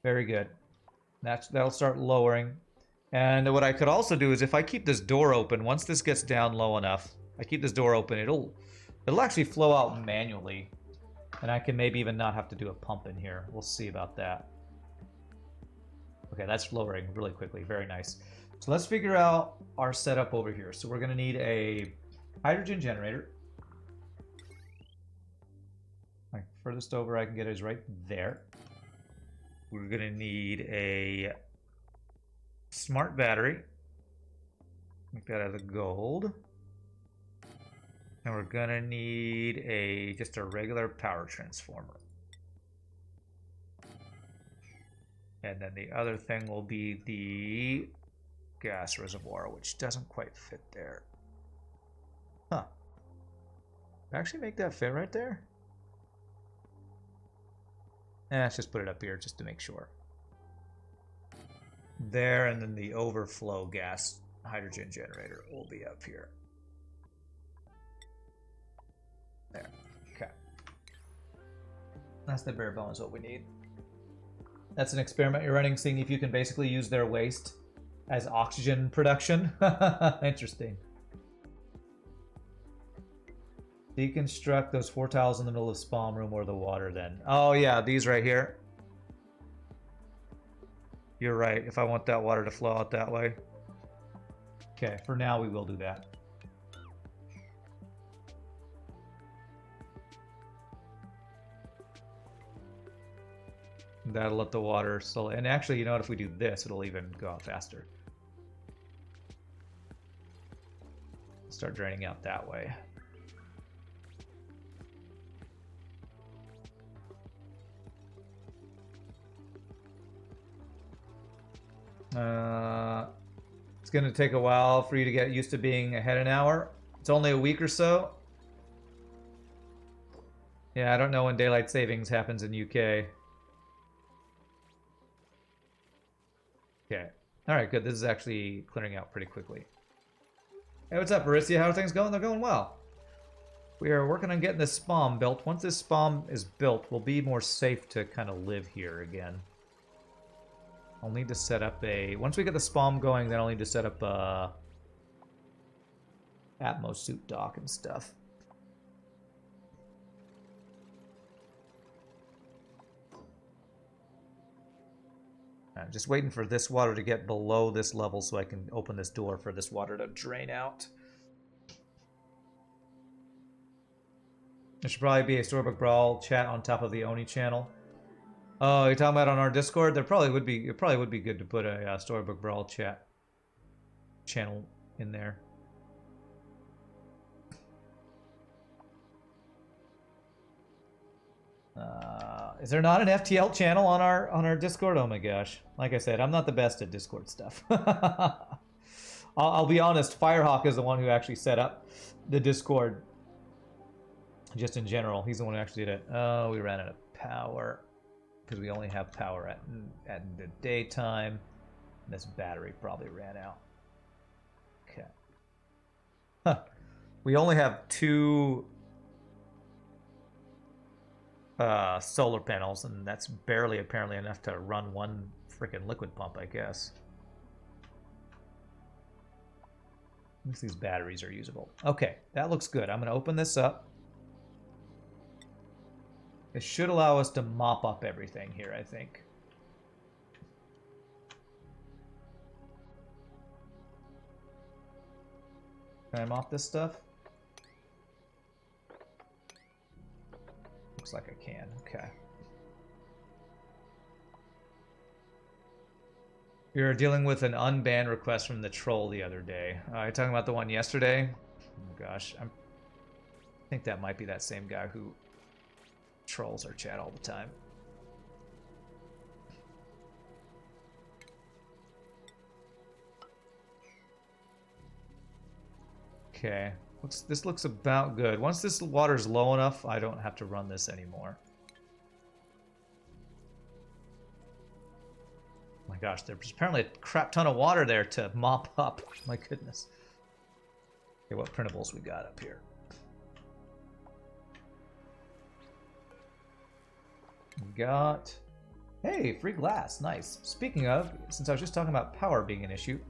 Very good. That'll start lowering. And what I could also do is if I keep this door open, once this gets down low enough, I keep this door open, it'll actually flow out manually. And I can maybe even not have to do a pump in here. We'll see about that. Okay, that's lowering really quickly. Very nice. So let's figure out our setup over here. So we're going to need a hydrogen generator. My furthest over I can get is right there. We're going to need a smart battery. Make that out of gold. And we're going to need just a regular power transformer. And then the other thing will be the gas reservoir, which doesn't quite fit there. Huh. Actually make that fit right there? Let's just put it up here just to make sure. There, and then the overflow gas hydrogen generator will be up here. There. Okay. That's the bare bones what we need. That's an experiment you're running, seeing if you can basically use their waste as oxygen production. Interesting. Deconstruct those 4 tiles in the middle of the spawn room or the water then. Oh yeah, these right here. You're right, if I want that water to flow out that way. Okay, for now we will do that. That'll let the water slowly, and actually, you know what, if we do this, it'll even go out faster. Start draining out that way. It's gonna take a while for you to get used to being ahead an hour. It's only a week or so. Yeah, I don't know when daylight savings happens in UK. Okay. Alright, good. This is actually clearing out pretty quickly. Hey, what's up, Marissa? How are things going? They're going well. We are working on getting this spawn built. Once this spawn is built, we'll be more safe to kind of live here again. I'll need to set up a... Once we get the spawn going, then I'll need to set up a... Atmos suit dock and stuff. I'm just waiting for this water to get below this level so I can open this door for this water to drain out. There should probably be a Storybook Brawl chat on top of the Oni channel. Oh, you're talking about on our Discord? There probably would be. It probably would be good to put a Storybook Brawl chat channel in there. Is there not an FTL channel on our Discord? Oh my gosh! Like I said, I'm not the best at Discord stuff. I'll be honest. Firehawk is the one who actually set up the Discord. Just in general, he's the one who actually did it. Oh, we ran out of power because we only have power at the daytime. This battery probably ran out. Okay. Huh. We only have 2 solar panels, and that's barely apparently enough to run one freaking liquid pump, I guess. At least these batteries are usable. Okay, that looks good. I'm going to open this up. It should allow us to mop up everything here, I think. Can I mop this stuff? Looks like I can. Okay. We were dealing with an unban request from the troll the other day. You're talking about the one yesterday? Oh gosh, I think that might be that same guy who trolls our chat all the time. Okay, this looks about good. Once this water's low enough, I don't have to run this anymore. Oh my gosh, there's apparently a crap ton of water there to mop up. My goodness. Okay, what printables we got up here? We got... Hey, free glass. Nice. Speaking of, since I was just talking about power being an issue,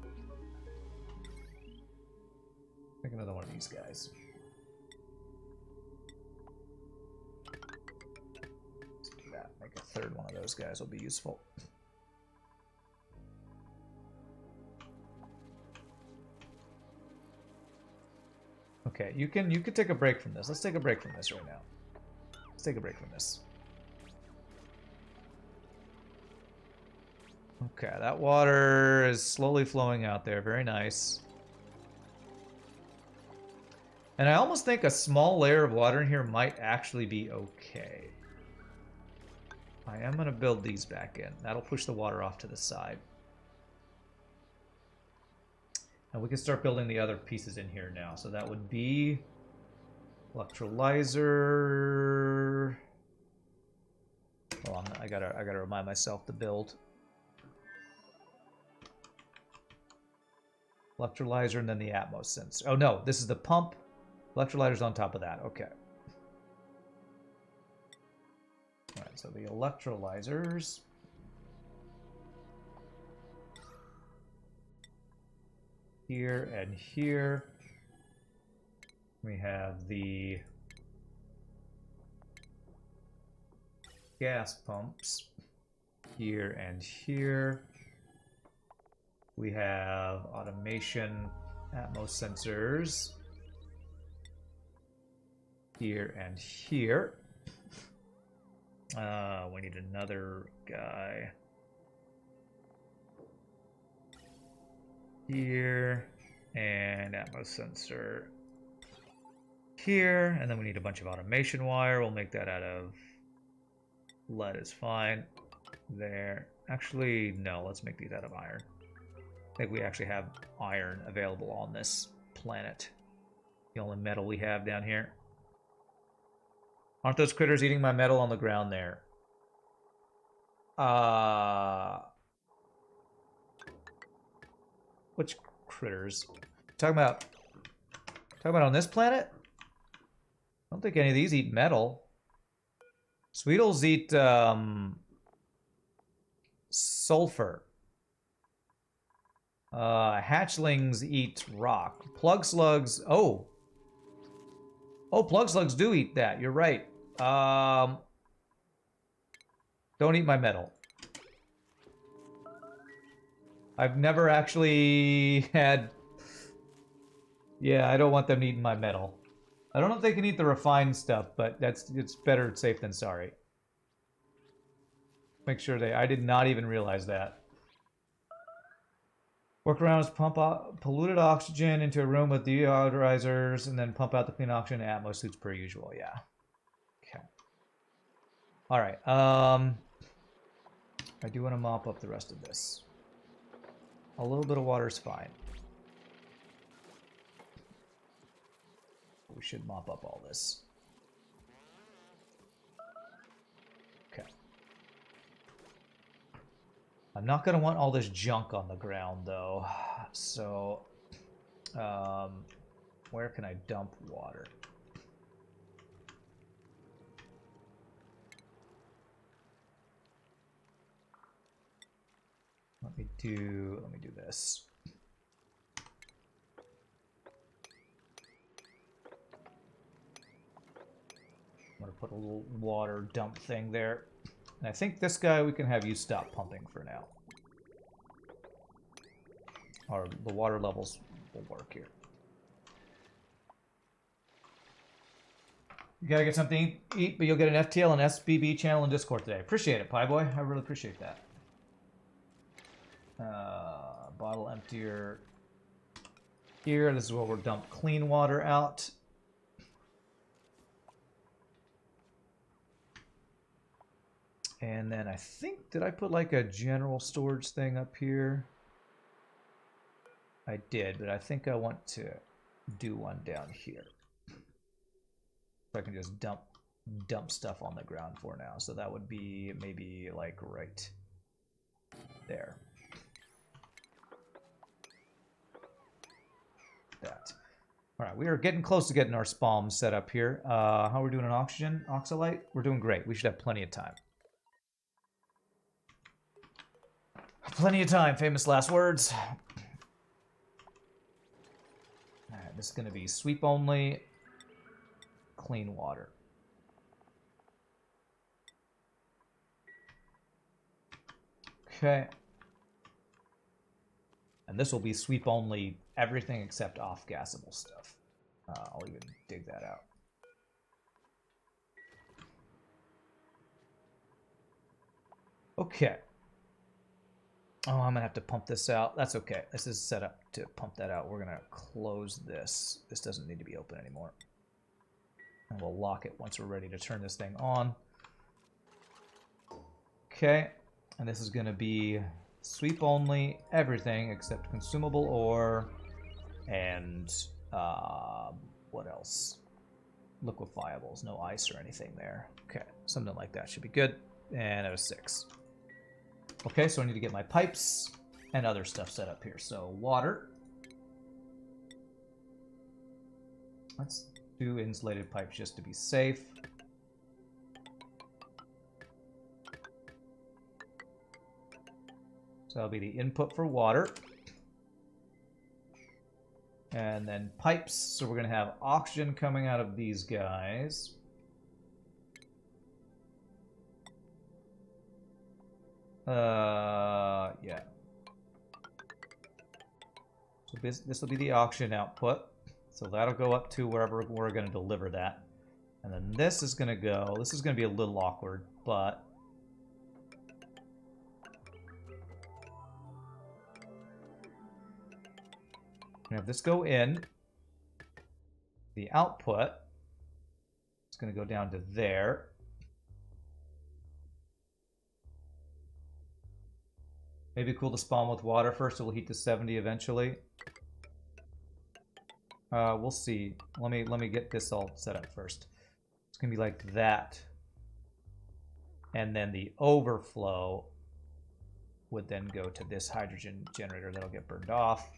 make another one of these guys. Let's do that. Make a third one of those guys will be useful. Okay, you can take a break from this. Let's take a break from this right now. Let's take a break from this. Okay, that water is slowly flowing out there. Very nice. And I almost think a small layer of water in here might actually be okay. I am going to build these back in. That'll push the water off to the side. And we can start building the other pieces in here now. So that would be electrolyzer. Hold on, I gotta remind myself to build. Electrolyzer and then the Atmos sensor. Oh no, this is the pump. Electrolyzer's on top of that. Okay. Alright, so the electrolyzers. Here and here. We have the gas pumps. Here and here. We have automation, Atmos sensors. Here and here. We need another guy. Here. And Atmos sensor here. And then we need a bunch of automation wire. We'll make that out of lead is fine. There. Actually, no, let's make these out of iron. I think we actually have iron available on this planet. The only metal we have down here. Aren't those critters eating my metal on the ground there? Which critters? Talking about on this planet? I don't think any of these eat metal. Sweetles eat sulfur. Hatchlings eat rock. Plug slugs. Oh, plug slugs do eat that. You're right. Don't eat my metal. I've never actually had... Yeah, I don't want them eating my metal. I don't know if they can eat the refined stuff, but it's better safe than sorry. Make sure they... I did not even realize that. Workarounds: pump out polluted oxygen into a room with deodorizers, and then pump out the clean oxygen in Atmos suits per usual. Yeah. Okay. All right. I do want to mop up the rest of this. A little bit of water is fine. We should mop up all this. Okay. I'm not going to want all this junk on the ground, though. So, where can I dump water? Let me do this. I'm gonna put a little water dump thing there. And I think this guy, we can have you stop pumping for now. Or the water levels will work here. You gotta get something to eat, but you'll get an FTL and SBB channel in Discord today. Appreciate it, Pie Boy. I really appreciate that. Bottle emptier here. This is where we'll dump clean water out. And then I think, did I put like a general storage thing up here? I did, but I think I want to do one down here. So I can just dump stuff on the ground for now. So that would be maybe like right there. That. All right, we are getting close to getting our spalm set up here. How are we doing on oxygen? Oxalite? We're doing great. We should have plenty of time. Plenty of time, famous last words. All right, this is going to be sweep only, clean water. Okay. And this will be sweep only, everything except off-gassable stuff. I'll even dig that out. Okay. Oh, I'm gonna have to pump this out. That's okay. This is set up to pump that out. We're gonna close this. This doesn't need to be open anymore. And we'll lock it once we're ready to turn this thing on. Okay. And this is gonna be sweep only, everything except consumable ore and what else? Liquefiables, no ice or anything there. Okay, something like that should be good. And it was 6. Okay, so I need to get my pipes and other stuff set up here. So water. Let's do insulated pipes just to be safe. So that'll be the input for water. And then pipes. So we're going to have oxygen coming out of these guys. Yeah. So this will be the oxygen output. So that'll go up to wherever we're going to deliver that. And then this is going to go... This is going to be a little awkward, but... have this go in. The output is going to go down to there. Maybe cool to spawn with water first. It will heat to 70 eventually. We'll see. Let me get this all set up first. It's gonna be like that, and then the overflow would then go to this hydrogen generator that'll get burned off.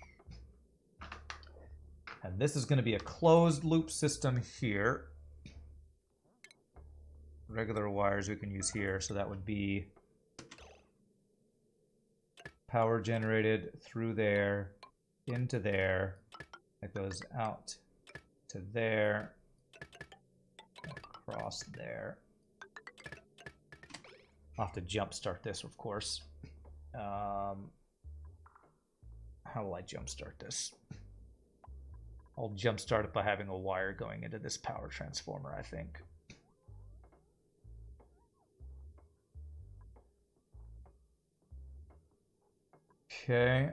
And this is going to be a closed loop system here. Regular wires we can use here, so that would be power generated through there, into there, that goes out to there, across there. I'll have to jump start this, of course. How will I jump start this? I'll jump start it by having a wire going into this power transformer, I think. Okay.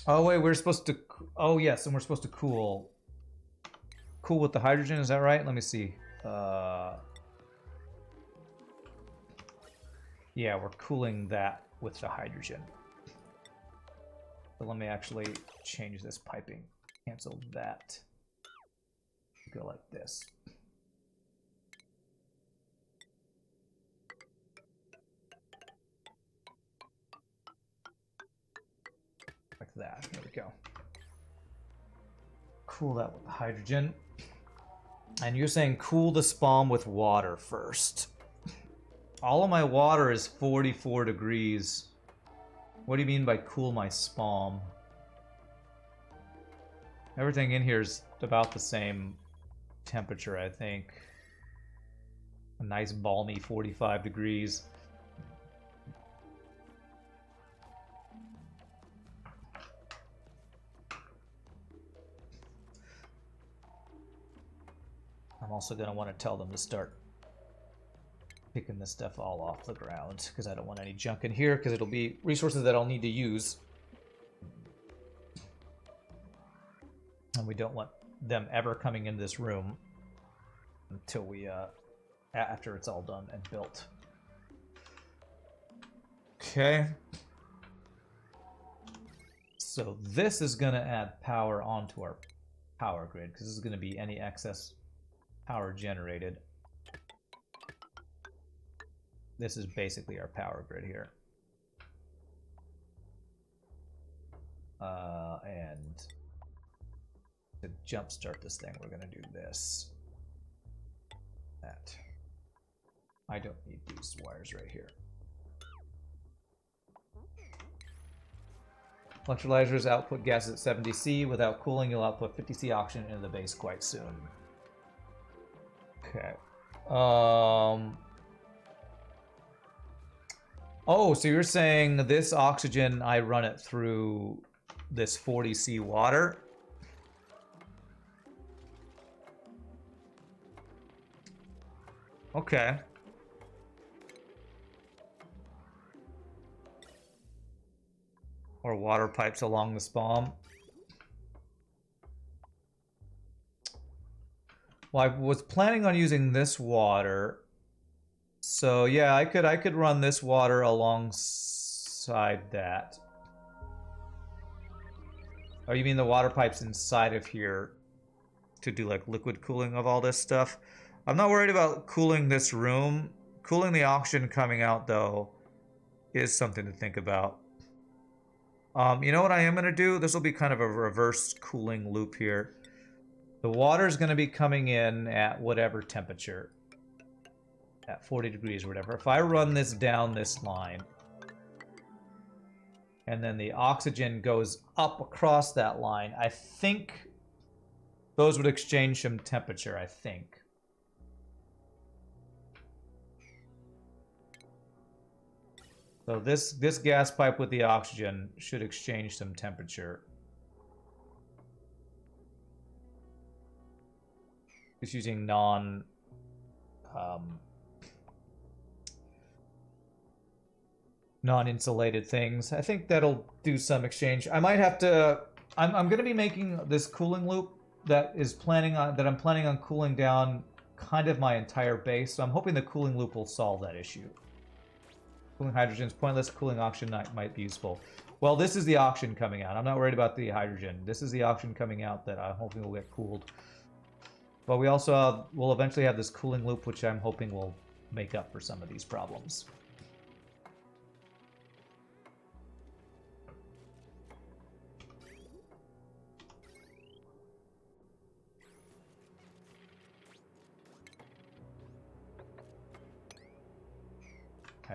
Oh wait, we're supposed to. Oh yes, and we're supposed to cool with the hydrogen. Is that right? Let me see. Yeah, we're cooling that with the hydrogen. But let me actually change this piping. Cancel that. Go like this. Like that. There we go. Cool that with the hydrogen. And you're saying cool the spawn with water first. All of my water is 44 degrees. What do you mean by cool my spawn? Everything in here is about the same temperature, I think. A nice balmy 45 degrees. I'm also going to want to tell them to start picking this stuff all off the ground, because I don't want any junk in here, because it'll be resources that I'll need to use. And we don't want them ever coming into this room until we, after it's all done and built. Okay. So this is going to add power onto our power grid, because this is going to be any excess power generated. This is basically our power grid here. And to jumpstart this thing, we're going to do this. That. I don't need these wires right here. Electrolyzers output gases at 70 C. Without cooling, you'll output 50 C oxygen into the base quite soon. Okay. Oh, so you're saying this oxygen, I run it through this 40 C water? Okay. Or water pipes along the spawn. Well, I was planning on using this water. So yeah, I could run this water alongside that. Oh, you mean the water pipes inside of here to do like liquid cooling of all this stuff? I'm not worried about cooling this room. Cooling the oxygen coming out though is something to think about. You know what I am gonna do? This will be kind of a reverse cooling loop here. The water is gonna be coming in at whatever temperature. At 40 degrees or whatever. If I run this down this line, and then the oxygen goes up across that line, I think those would exchange some temperature, I think. So this gas pipe with the oxygen should exchange some temperature. Just using non-insulated things. I think that'll do some exchange. I might have to. I'm going to be making this cooling loop that I'm planning on cooling down kind of my entire base. So I'm hoping the cooling loop will solve that issue. Cooling hydrogen is pointless. Cooling oxygen might be useful. Well, this is the oxygen coming out. I'm not worried about the hydrogen. This is the oxygen coming out that I'm hoping will get cooled. But we also will eventually have this cooling loop, which I'm hoping will make up for some of these problems.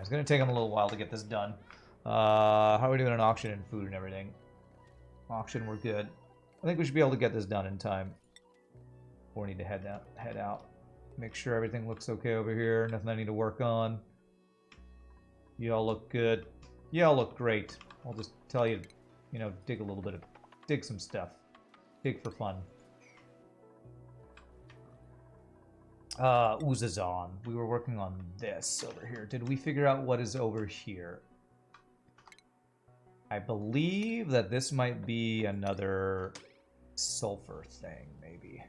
It's going to take them a little while to get this done. How are we doing on auction and food and everything? Auction, we're good. I think we should be able to get this done in time. Before we need to head out. Make sure everything looks okay over here. Nothing I need to work on. You all look good. You all look great. I'll just tell you, you know, dig some stuff. Dig for fun. Uzazon. We were working on this over here. Did we figure out what is over here? I believe that this might be another sulfur thing, maybe.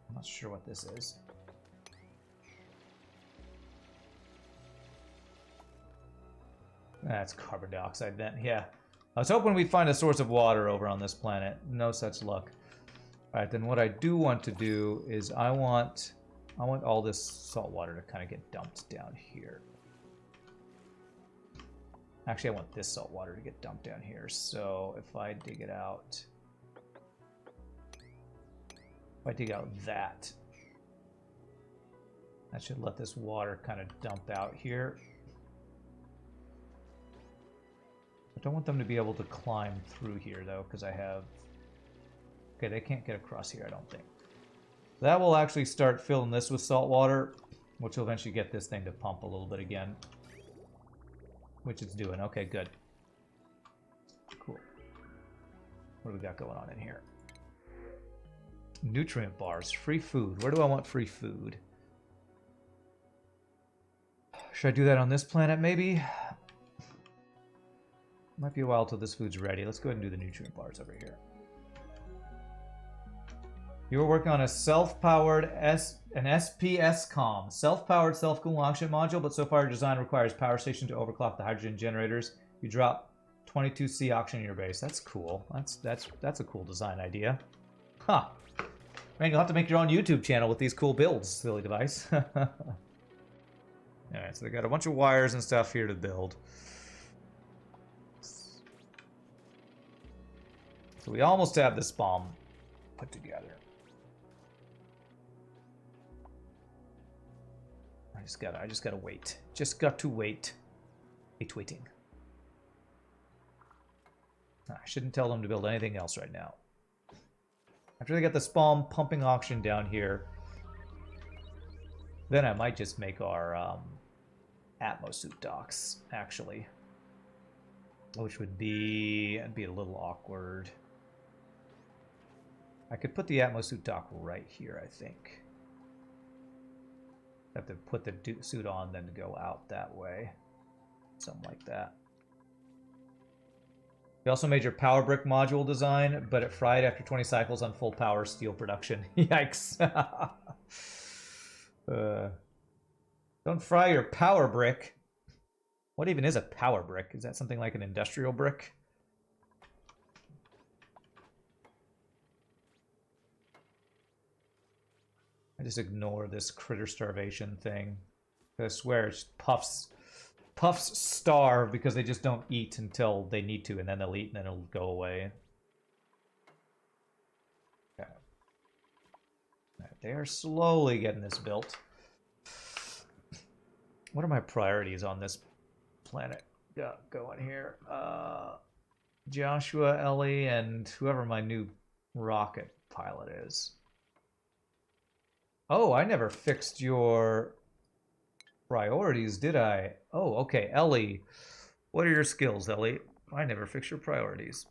I'm not sure what this is. That's carbon dioxide then, yeah. I was hoping we'd find a source of water over on this planet. No such luck. Alright, then what I do want to do is I want all this salt water to kind of get dumped down here. Actually, I want this salt water to get dumped down here. So if I dig it out... If I dig out that should let this water kind of dump out here. I don't want them to be able to climb through here, though, because I have... Okay, they can't get across here, I don't think. That will actually start filling this with salt water, which will eventually get this thing to pump a little bit again. Which it's doing. Okay, good. Cool. What do we got going on in here? Nutrient bars. Free food. Where do I want free food? Should I do that on this planet, maybe? Might be a while till this food's ready. Let's go ahead and do the nutrient bars over here. You were working on a self-powered an SPS com, self-powered self-cooling oxygen module, but so far your design requires power station to overclock the hydrogen generators. You drop 22C oxygen in your base. That's cool. That's a cool design idea. Huh. Man, you'll have to make your own YouTube channel with these cool builds, silly device. Alright, so they got a bunch of wires and stuff here to build. So we almost have this bomb put together. I just gotta wait. Just got to wait. Waiting. I shouldn't tell them to build anything else right now. After they get the spawn pumping auction down here, then I might just make our Atmosuit docks, actually. Which would be... it'd be a little awkward. I could put the Atmosuit dock right here, I think. Have to put the suit on, then go out that way. Something like that. We also made your power brick module design, but it fried after 20 cycles on full power steel production. Yikes. Don't fry your power brick. What even is a power brick? Is that something like an industrial brick? I just ignore this critter starvation thing. I swear it's puffs starve because they just don't eat until they need to, and then they'll eat and then it'll go away. Okay. Right, they are slowly getting this built. What are my priorities on this planet going here? Joshua, Ellie, and whoever my new rocket pilot is. Oh, I never fixed your priorities, did I? Oh, okay. Ellie. What are your skills, Ellie? I never fixed your priorities.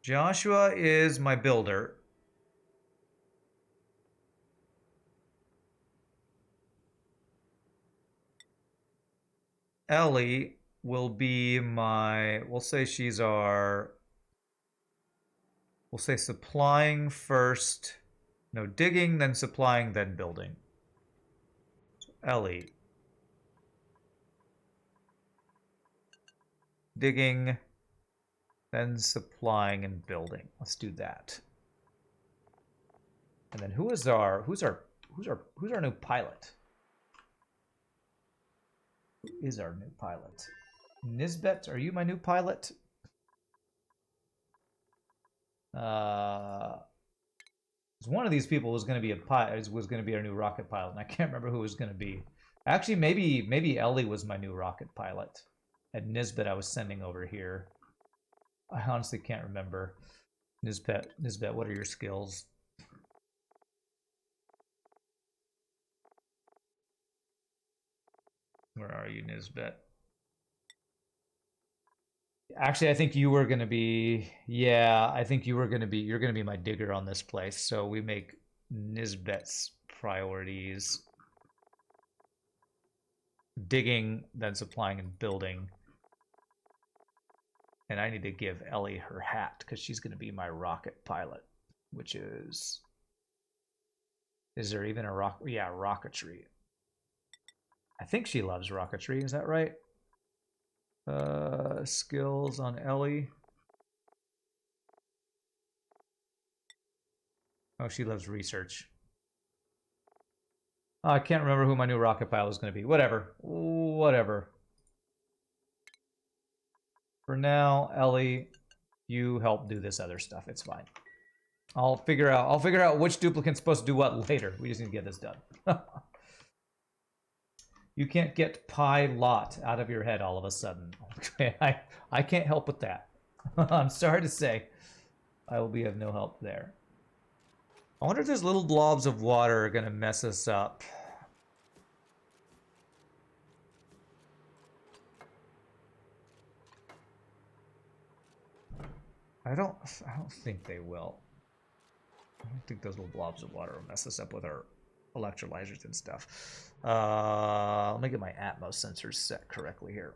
Joshua is my builder. Ellie will be my... we'll say she's our... we'll say supplying first... no, digging, then supplying, then building. So Ellie. Digging, then supplying and building. Let's do that. And then who's our new pilot? Who is our new pilot? Nisbet, are you my new pilot? One of these people was going to be was going to be our new rocket pilot, and I can't remember who it was going to be. Actually, maybe Ellie was my new rocket pilot, and Nisbet I was sending over here. I honestly can't remember. Nisbet, what are your skills? Where are you, Nisbet? Actually, I think you were going to be... Yeah, I think you were going to be... You're going to be my digger on this place. So we make Nisbet's priorities. Digging, then supplying and building. And I need to give Ellie her hat because she's going to be my rocket pilot. Which is... Is there even a rock? Yeah, rocketry. I think she loves rocketry. Is that right? Skills on Ellie. Oh, she loves research. Oh, I can't remember who my new rocket pilot is going to be. Whatever. Whatever. For now, Ellie, you help do this other stuff. It's fine. I'll figure out which duplicate's supposed to do what later. We just need to get this done. You can't get pilot out of your head all of a sudden. Okay, I can't help with that. I'm sorry to say. I will be of no help there. I wonder if those little blobs of water are going to mess us up. I don't think they will. I don't think those little blobs of water will mess us up with our electrolyzers and stuff. Let me get my Atmos sensors set correctly here.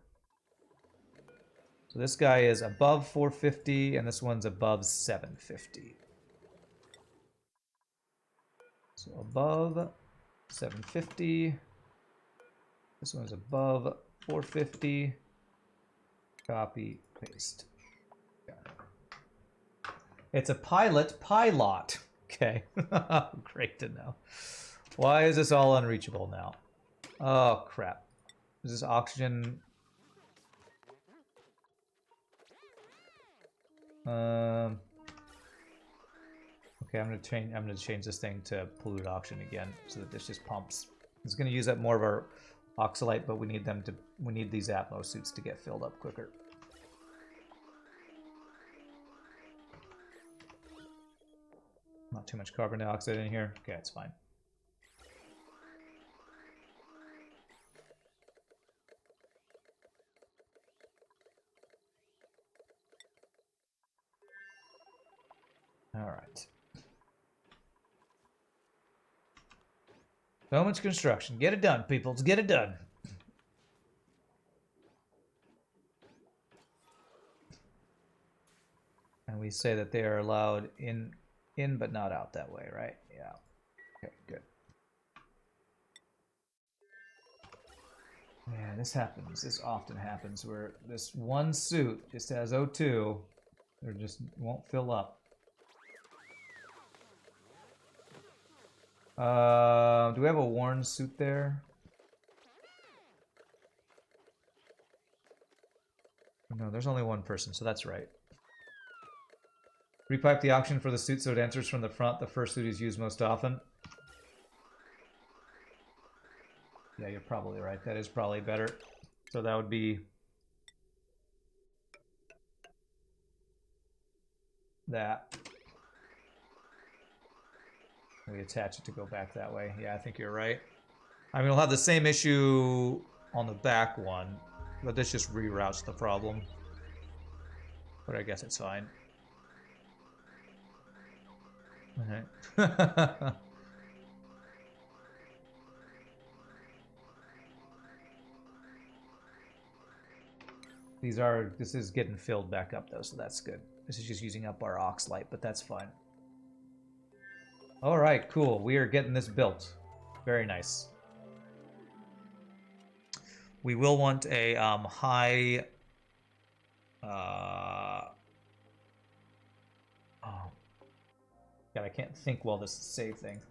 So this guy is above 450 and this one's above 750. So above 750. This one's above 450. Copy, paste. It's a pilot. Okay. Great to know. Why is this all unreachable now? Oh, crap. Is this oxygen? Okay, I'm gonna change this thing to polluted oxygen again, so that this just pumps. It's gonna use up more of our oxalite, but we need these Atmos suits to get filled up quicker. Not too much carbon dioxide in here. Okay, it's fine. All right. So much construction. Get it done, people. Let's get it done. And we say that they are allowed in but not out that way, right? Yeah. Okay, good. Yeah, this happens. This often happens where this one suit just has O2 or just won't fill up. Do we have a worn suit there? No, there's only one person, so that's right. Repipe the oxygen for the suit so it enters from the front. The first suit is used most often. Yeah, you're probably right. That is probably better. So that would be that. We attach it to go back that way. Yeah, I think you're right. I mean, we'll have the same issue on the back one, but this just reroutes the problem. But I guess it's fine. Okay. This is getting filled back up though, so that's good. This is just using up our oxalite, but that's fine. All right, cool. We are getting this built. Very nice. We will want a high... oh. God, I can't think while this save thing.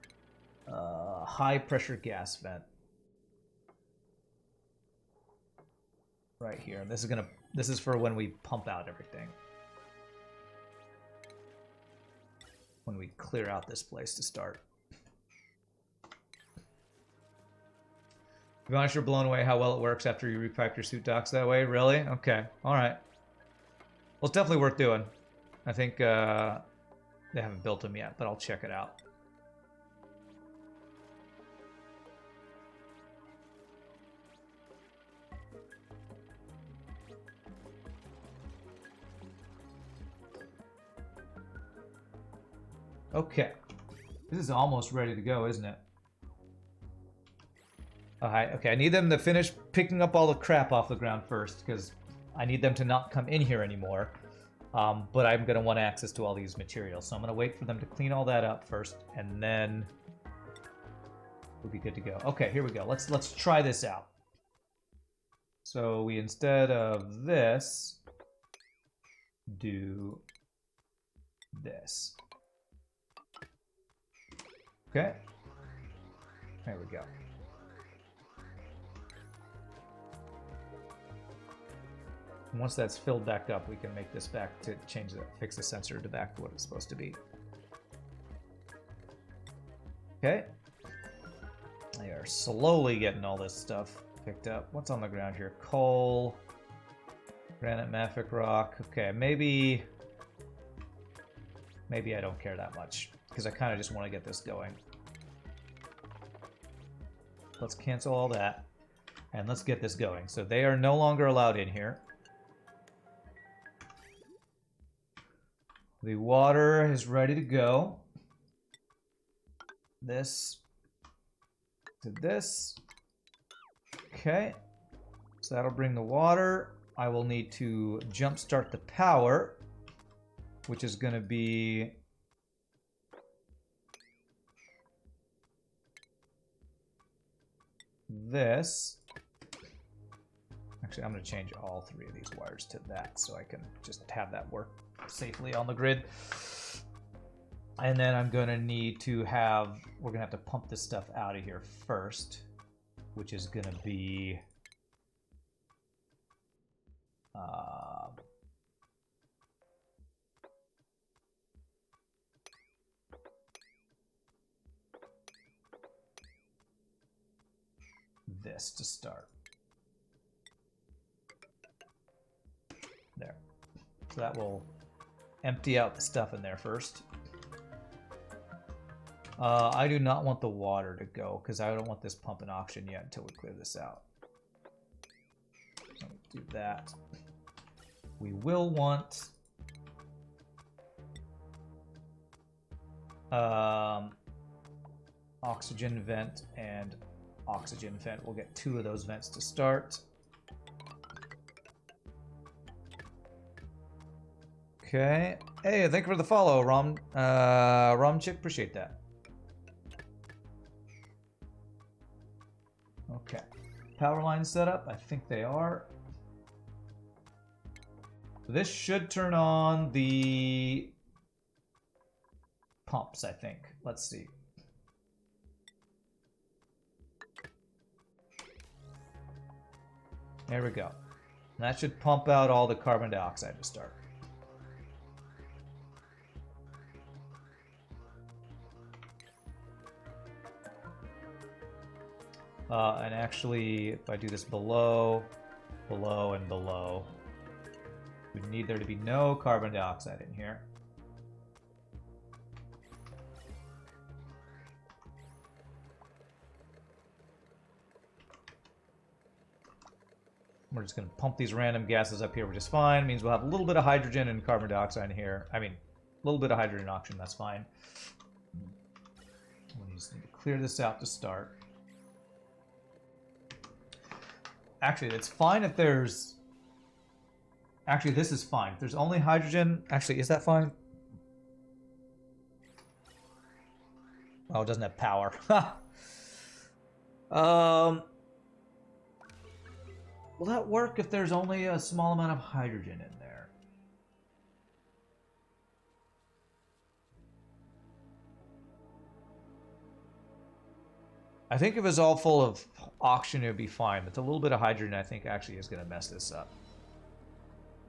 High pressure gas vent. Right here. This is for when we pump out everything. when we clear out this place to start. To be honest, you're blown away how well it works after you repack your suit docks that way. Really? Okay. All right. Well, it's definitely worth doing. I think they haven't built them yet, but I'll check it out. Okay. This is almost ready to go, isn't it? Alright, okay, I need them to finish picking up all the crap off the ground first, because I need them to not come in here anymore. But I'm going to want access to all these materials, so I'm going to wait for them to clean all that up first, and then we'll be good to go. Okay, here we go. Let's try this out. So we, instead of this, do this. Okay. There we go. And once that's filled back up, we can make this back to change the fix the sensor to back to what it's supposed to be. Okay. They are slowly getting all this stuff picked up. What's on the ground here? Coal, granite, mafic rock. Okay, maybe I don't care that much because I kind of just want to get this going. Let's cancel all that and let's get this going. So they are no longer allowed in here. The water is ready to go. This to this. Okay. So that'll bring the water. I will need to jumpstart the power, which is going to be this. Actually, I'm going to change all three of these wires to that so I can just have that work safely on the grid. And then I'm going to need to have, we're going to have to pump this stuff out of here first, which is going to be this to start. There. So that will empty out the stuff in there first. I do not want the water to go because I don't want this pump in auction yet until we clear this out. So do that. We will want oxygen vent and oxygen vent. We'll get 2 of those vents to start. Okay. Hey, thank you for the follow, Romchick. Appreciate that. Okay. Power lines set up. I think they are. This should turn on the pumps, I think. Let's see. There we go. That should pump out all the carbon dioxide to start. And actually, if I do this below, below, and below, we need there to be no carbon dioxide in here. We're just going to pump these random gases up here, which is fine. It means we'll have a little bit of hydrogen and carbon dioxide in here. I mean, a little bit of hydrogen oxygen, that's fine. We just need to clear this out to start. Actually, it's fine if there's... Actually, this is fine. If there's only hydrogen... Actually, is that fine? Oh, it doesn't have power. Will that work if there's only a small amount of hydrogen in there? I think if it's all full of oxygen, it would be fine. But a little bit of hydrogen, I think, actually is going to mess this up.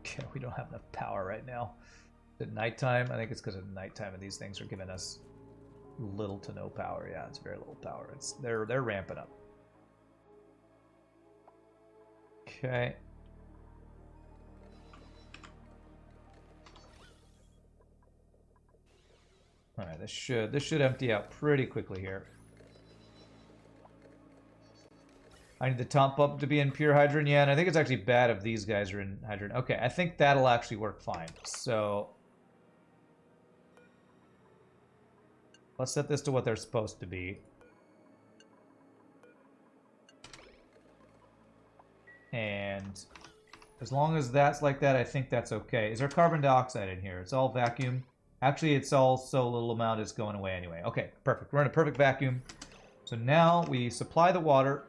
Okay, we don't have enough power right now. At nighttime, I think it's because at nighttime and these things are giving us little to no power. Yeah, it's very little power. They're ramping up. Okay. All right, this should empty out pretty quickly here. I need the top up to be in pure hydrogen. Yeah, and I think it's actually bad if these guys are in hydrogen. Okay, I think that'll actually work fine. So let's set this to what they're supposed to be. And as long as that's like that, I think that's okay. Is there carbon dioxide in here? It's all vacuum. Actually, it's all so little amount is going away anyway. Okay, perfect. We're in a perfect vacuum. So now we supply the water.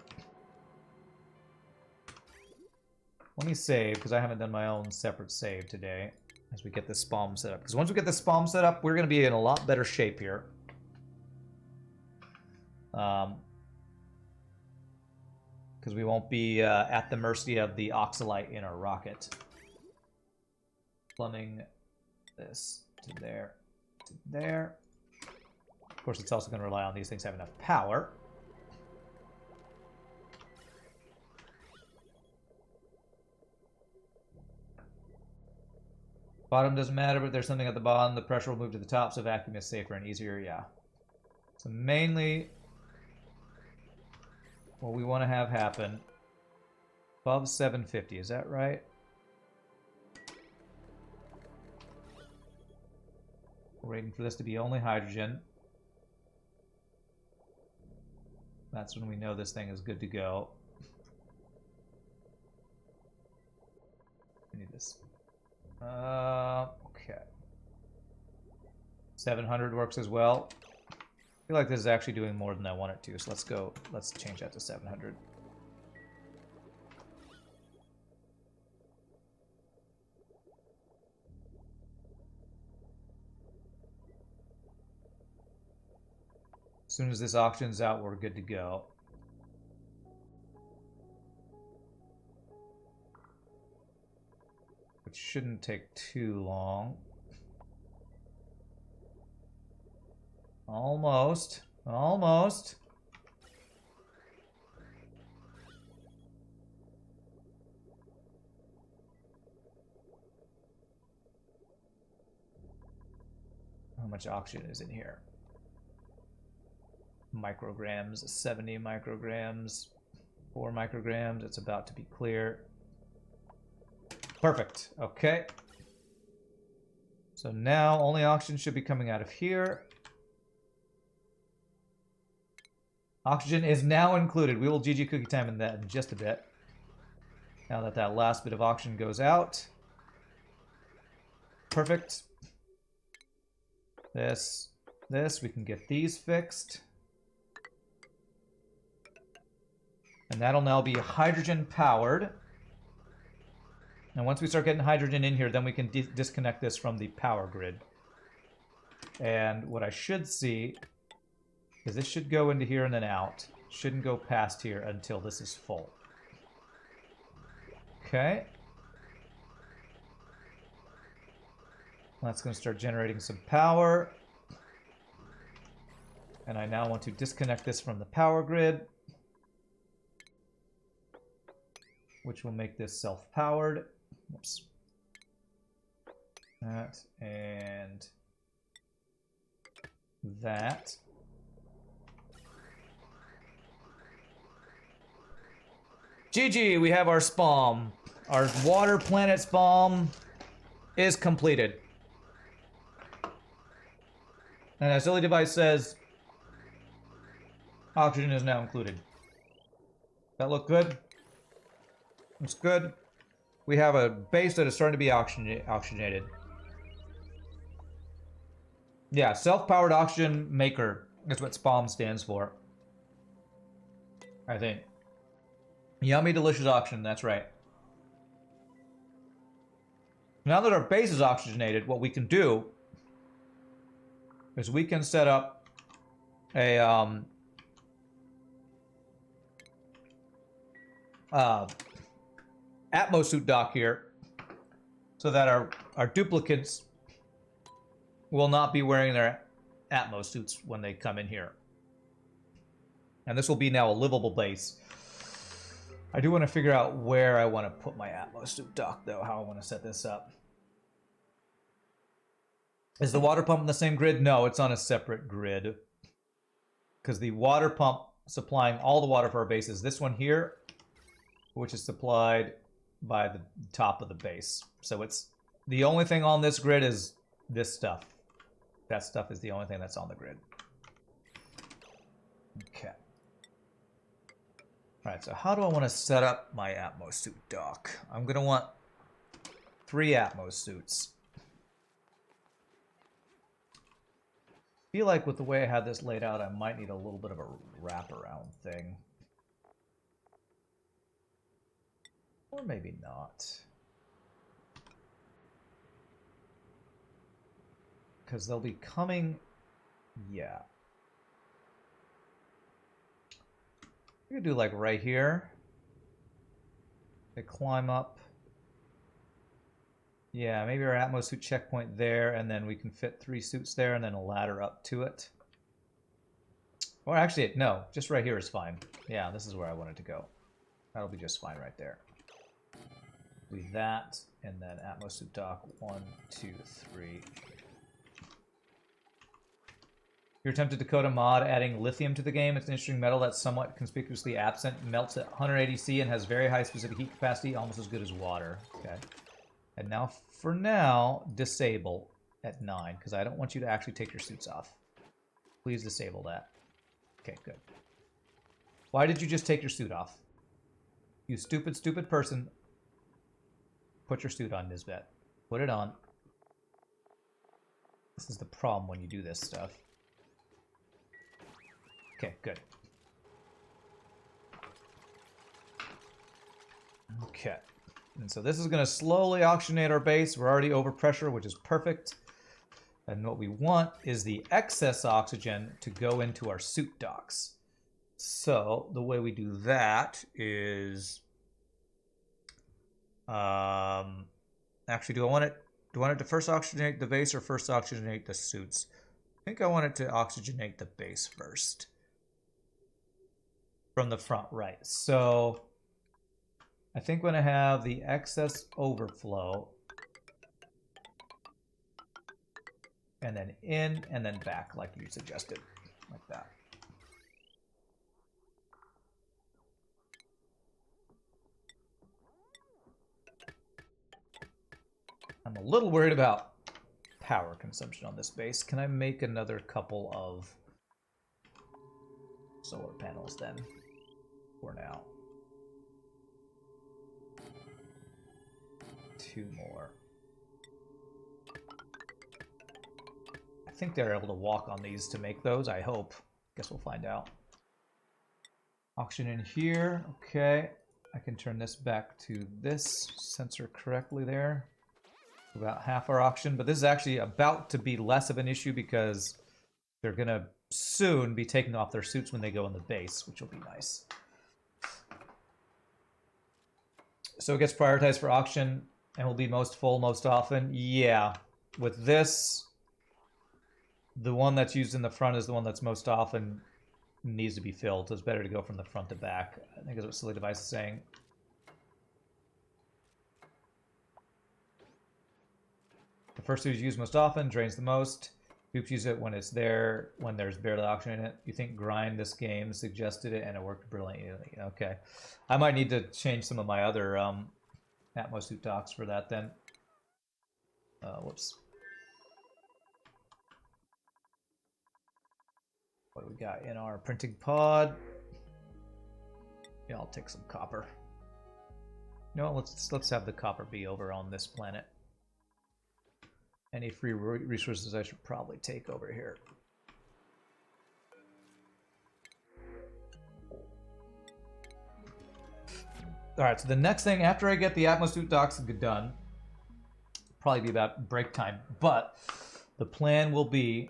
Let me save, because I haven't done my own separate save today as we get this SPOM set up. Because once we get the SPOM set up, we're going to be in a lot better shape here. Because we won't be at the mercy of the oxalite in our rocket. Plumbing this to there, to there. Of course, it's also going to rely on these things having enough power. Bottom doesn't matter, but if there's something at the bottom, the pressure will move to the top, so vacuum is safer and easier, yeah. So mainly, what we want to have happen, above 750, is that right? We're waiting for this to be only hydrogen. That's when we know this thing is good to go. I need this. Okay. 700 works as well. I feel like this is actually doing more than I want it to, so let's change that to 700. As soon as this oxygen's out, we're good to go. Which shouldn't take too long. Almost. Almost. How much oxygen is in here? Micrograms, 70 micrograms, 4 micrograms. It's about to be clear. Perfect. Okay. So now only oxygen should be coming out of here. Oxygen is now included. We will GG cookie time in that in just a bit. Now that that last bit of oxygen goes out. Perfect. This, we can get these fixed. And that'll now be hydrogen powered. And once we start getting hydrogen in here, then we can disconnect this from the power grid. And what I should see is this should go into here and then out. Shouldn't go past here until this is full. Okay. That's going to start generating some power. And I now want to disconnect this from the power grid, which will make this self-powered. Oops. That and that. GG, we have our SPOM. Our water planet SPOM is completed. And as Silly Device says, oxygen is now included. That look good? Looks good. We have a base that is starting to be oxygenated. Yeah, self-powered oxygen maker is what SPOM stands for. I think. Yummy, delicious oxygen, that's right. Now that our base is oxygenated, what we can do is we can set up a Atmosuit dock here so that our duplicates will not be wearing their Atmos suits when they come in here. And this will be now a livable base. I do want to figure out where I want to put my Atmos suit dock, though, how I want to set this up. Is the water pump in the same grid? No, it's on a separate grid. Because the water pump supplying all the water for our base is this one here, which is supplied by the top of the base. So it's the only thing on this grid is this stuff. That stuff is the only thing that's on the grid. Okay. Alright, so how do I want to set up my Atmos suit dock? I'm going to want 3 Atmos suits. I feel like with the way I had this laid out, I might need a little bit of a wraparound thing. Or maybe not. Because they'll be coming... Yeah. We could do like right here. They climb up. Yeah, maybe our Atmos suit checkpoint there, and then we can fit 3 suits there, and then a ladder up to it. Or actually, no, just right here is fine. Yeah, this is where I wanted to go. That'll be just fine right there. Do that, and then Atmos suit dock 1, 2, 3. You're tempted to code a mod adding lithium to the game. It's an interesting metal that's somewhat conspicuously absent, melts at 180°, and has very high specific heat capacity, almost as good as water. Okay. And now, for now, disable at 9, because I don't want you to actually take your suits off. Please disable that. Okay, good. Why did you just take your suit off? You stupid, stupid person. Put your suit on, Nisbet. Put it on. This is the problem when you do this stuff. Okay, good. Okay. And so this is going to slowly oxygenate our base. We're already over pressure, which is perfect. And what we want is the excess oxygen to go into our suit docks. So the way we do that is... actually, do I want it to first oxygenate the base or first oxygenate the suits? I think I want it to oxygenate the base first. From the front, right. So I think when I have the excess overflow, and then in, and then back, like you suggested, like that. I'm a little worried about power consumption on this base. Can I make another couple of solar panels then? For now. 2 more. I think they're able to walk on these to make those, I hope. Guess we'll find out. Oxygen in here, okay. I can turn this back to this sensor correctly there. About half our oxygen, but this is actually about to be less of an issue because they're gonna soon be taking off their suits when they go in the base, which will be nice. So it gets prioritized for oxygen and will be most full most often. Yeah, with this, the one that's used in the front is the one that's most often needs to be filled. So it's better to go from the front to back. I think that's what Silly Device is saying. The first two is used most often, drains the most. Dupes use it when it's there, when there's barely oxygen in it. You think Grind this game suggested it and it worked brilliantly. Okay. I might need to change some of my other Atmos suit docks for that then. Whoops. What do we got in our printing pod? Yeah, I'll take some copper. No, let's have the copper be over on this planet. Any free resources I should probably take over here. Alright, so the next thing, after I get the Atmos suit docks done, probably be about break time, but the plan will be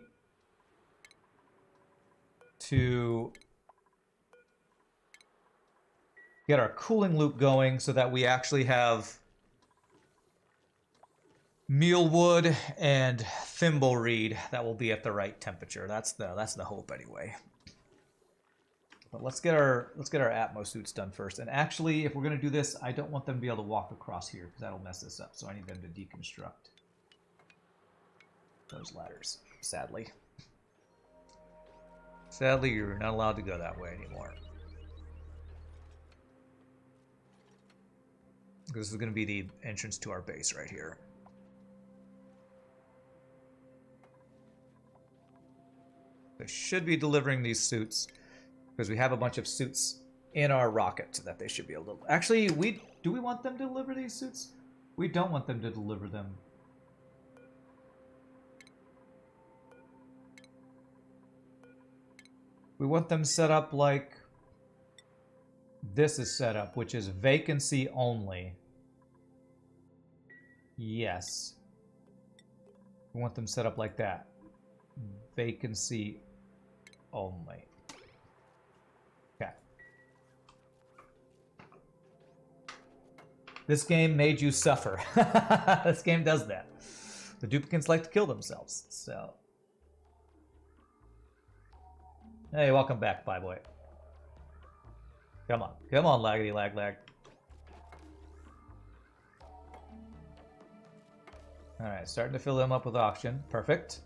to get our cooling loop going so that we actually have mealwood and thimbleweed that will be at the right temperature. That's the hope anyway. But let's get our Atmos suits done first. And actually, if we're gonna do this, I don't want them to be able to walk across here because that'll mess this up. So I need them to deconstruct those ladders. Sadly, you're not allowed to go that way anymore. This is gonna be the entrance to our base right here. They should be delivering these suits because we have a bunch of suits in our rocket that they should be able to... Actually, do we want them to deliver these suits? We don't want them to deliver them. We want them set up like this is set up, which is vacancy only. Yes. We want them set up like that. Vacancy only. Okay. This game made you suffer. This game does that. The duplicants like to kill themselves, so... Hey, welcome back, bye boy. Come on, laggity lag. Alright, starting to fill them up with oxygen. Perfect.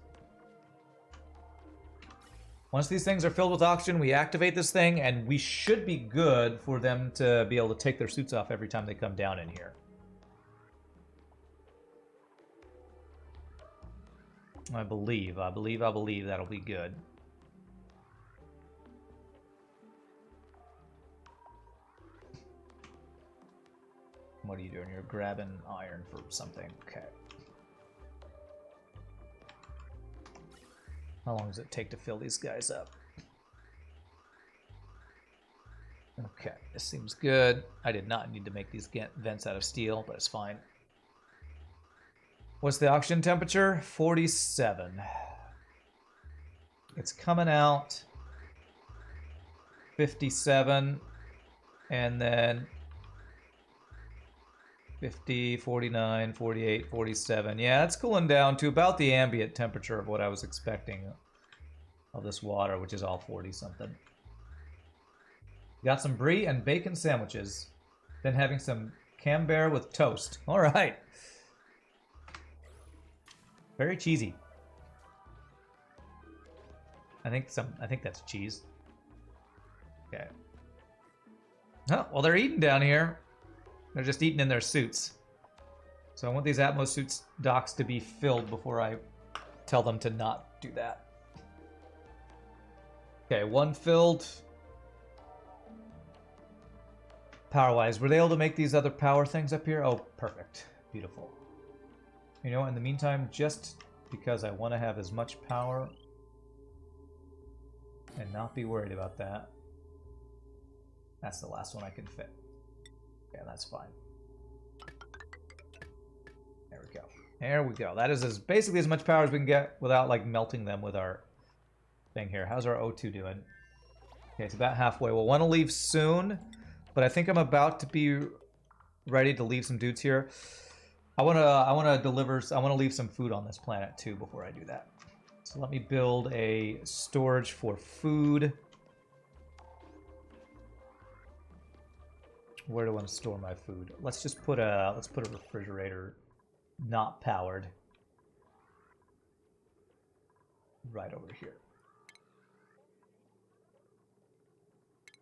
Once these things are filled with oxygen, we activate this thing, and we should be good for them to be able to take their suits off every time they come down in here. I believe that'll be good. What are you doing? You're grabbing iron for something. Okay. How long does it take to fill these guys up? Okay, this seems good. I did not need to make these vents out of steel, but it's fine. What's the oxygen temperature? 47. It's coming out 57, and then 50, 49, 48, 47. Yeah, it's cooling down to about the ambient temperature of what I was expecting of this water, which is all 40-something. Got some brie and bacon sandwiches. Then having some camembert with toast. All right. Very cheesy. I think that's cheese. Okay. Oh, well, they're eating down here. They're just eating in their suits. So I want these Atmos suits docks to be filled before I tell them to not do that. Okay, one filled. Power-wise, were they able to make these other power things up here? Oh, perfect. Beautiful. You know, in the meantime, just because I want to have as much power and not be worried about that, that's the last one I can fit. Yeah, that's fine. There we go. There we go. That is basically as much power as we can get without, like, melting them with our thing here. How's our O2 doing? Okay, it's about halfway. We'll want to leave soon, but I think I'm about to be ready to leave some dudes here. I want to leave some food on this planet, too, before I do that. So let me build a storage for food. Where do I want to store my food? Let's just put a refrigerator not powered right over here.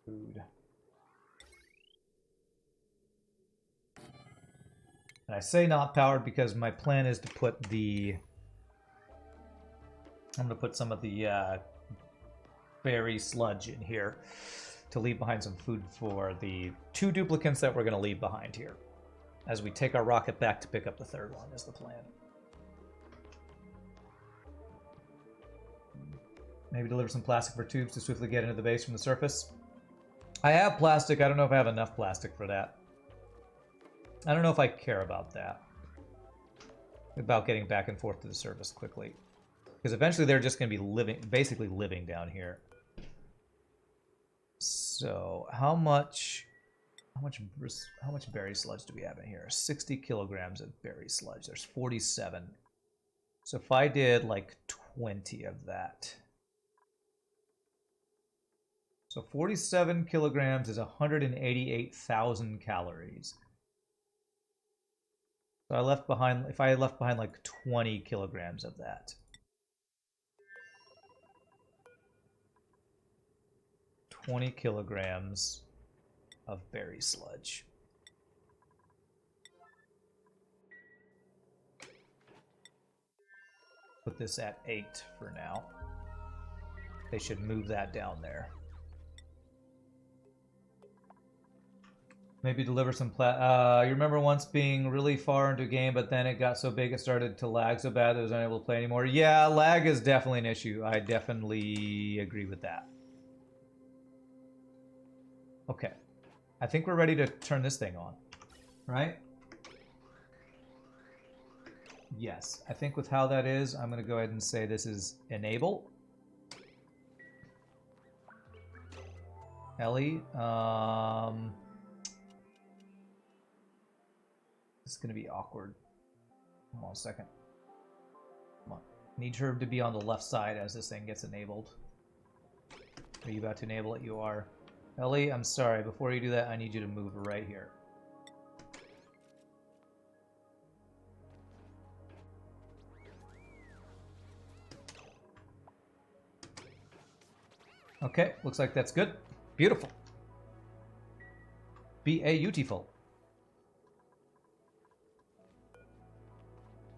Food. And I say not powered because my plan is to put I'm going to put some of the berry sludge in here to leave behind some food for the 2 duplicants that we're going to leave behind here. As we take our rocket back to pick up the 3rd one is the plan. Maybe deliver some plastic for tubes to swiftly get into the base from the surface. I have plastic. I don't know if I have enough plastic for that. I don't know if I care about that. About getting back and forth to the surface quickly. Because eventually they're just going to be basically living down here. So, how much how much berry sludge do we have in here? 60 kilograms of berry sludge. There's 47. So if I did like 20 of that. So 47 kilograms is 188,000 calories. So I left behind, if I had left behind like 20 kilograms of that. 20 kilograms of berry sludge. Put this at 8 for now. They should move that down there. Maybe deliver some you remember once being really far into a game, but then it got so big it started to lag so bad that I was unable to play anymore. Yeah, lag is definitely an issue. I definitely agree with that. Okay. I think we're ready to turn this thing on. Right? Yes. I think with how that is, I'm going to go ahead and say this is enable. Ellie, this is going to be awkward. Hold on a second. Come on. I need her to be on the left side as this thing gets enabled. Are you about to enable it? You are. Ellie, I'm sorry. Before you do that, I need you to move right here. Okay, looks like that's good. Beautiful. Beautiful.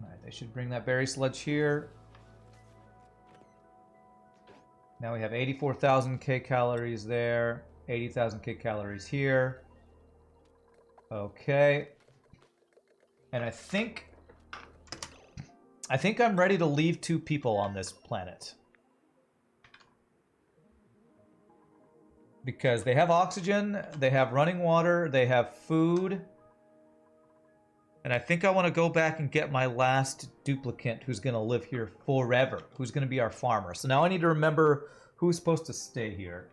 Alright, they should bring that berry sludge here. Now we have 84,000 kcals there. 80,000 kcals here. Okay. And I think I'm ready to leave 2 people on this planet. Because they have oxygen, they have running water, they have food. And I think I want to go back and get my last duplicate who's going to live here forever. Who's going to be our farmer. So now I need to remember who's supposed to stay here.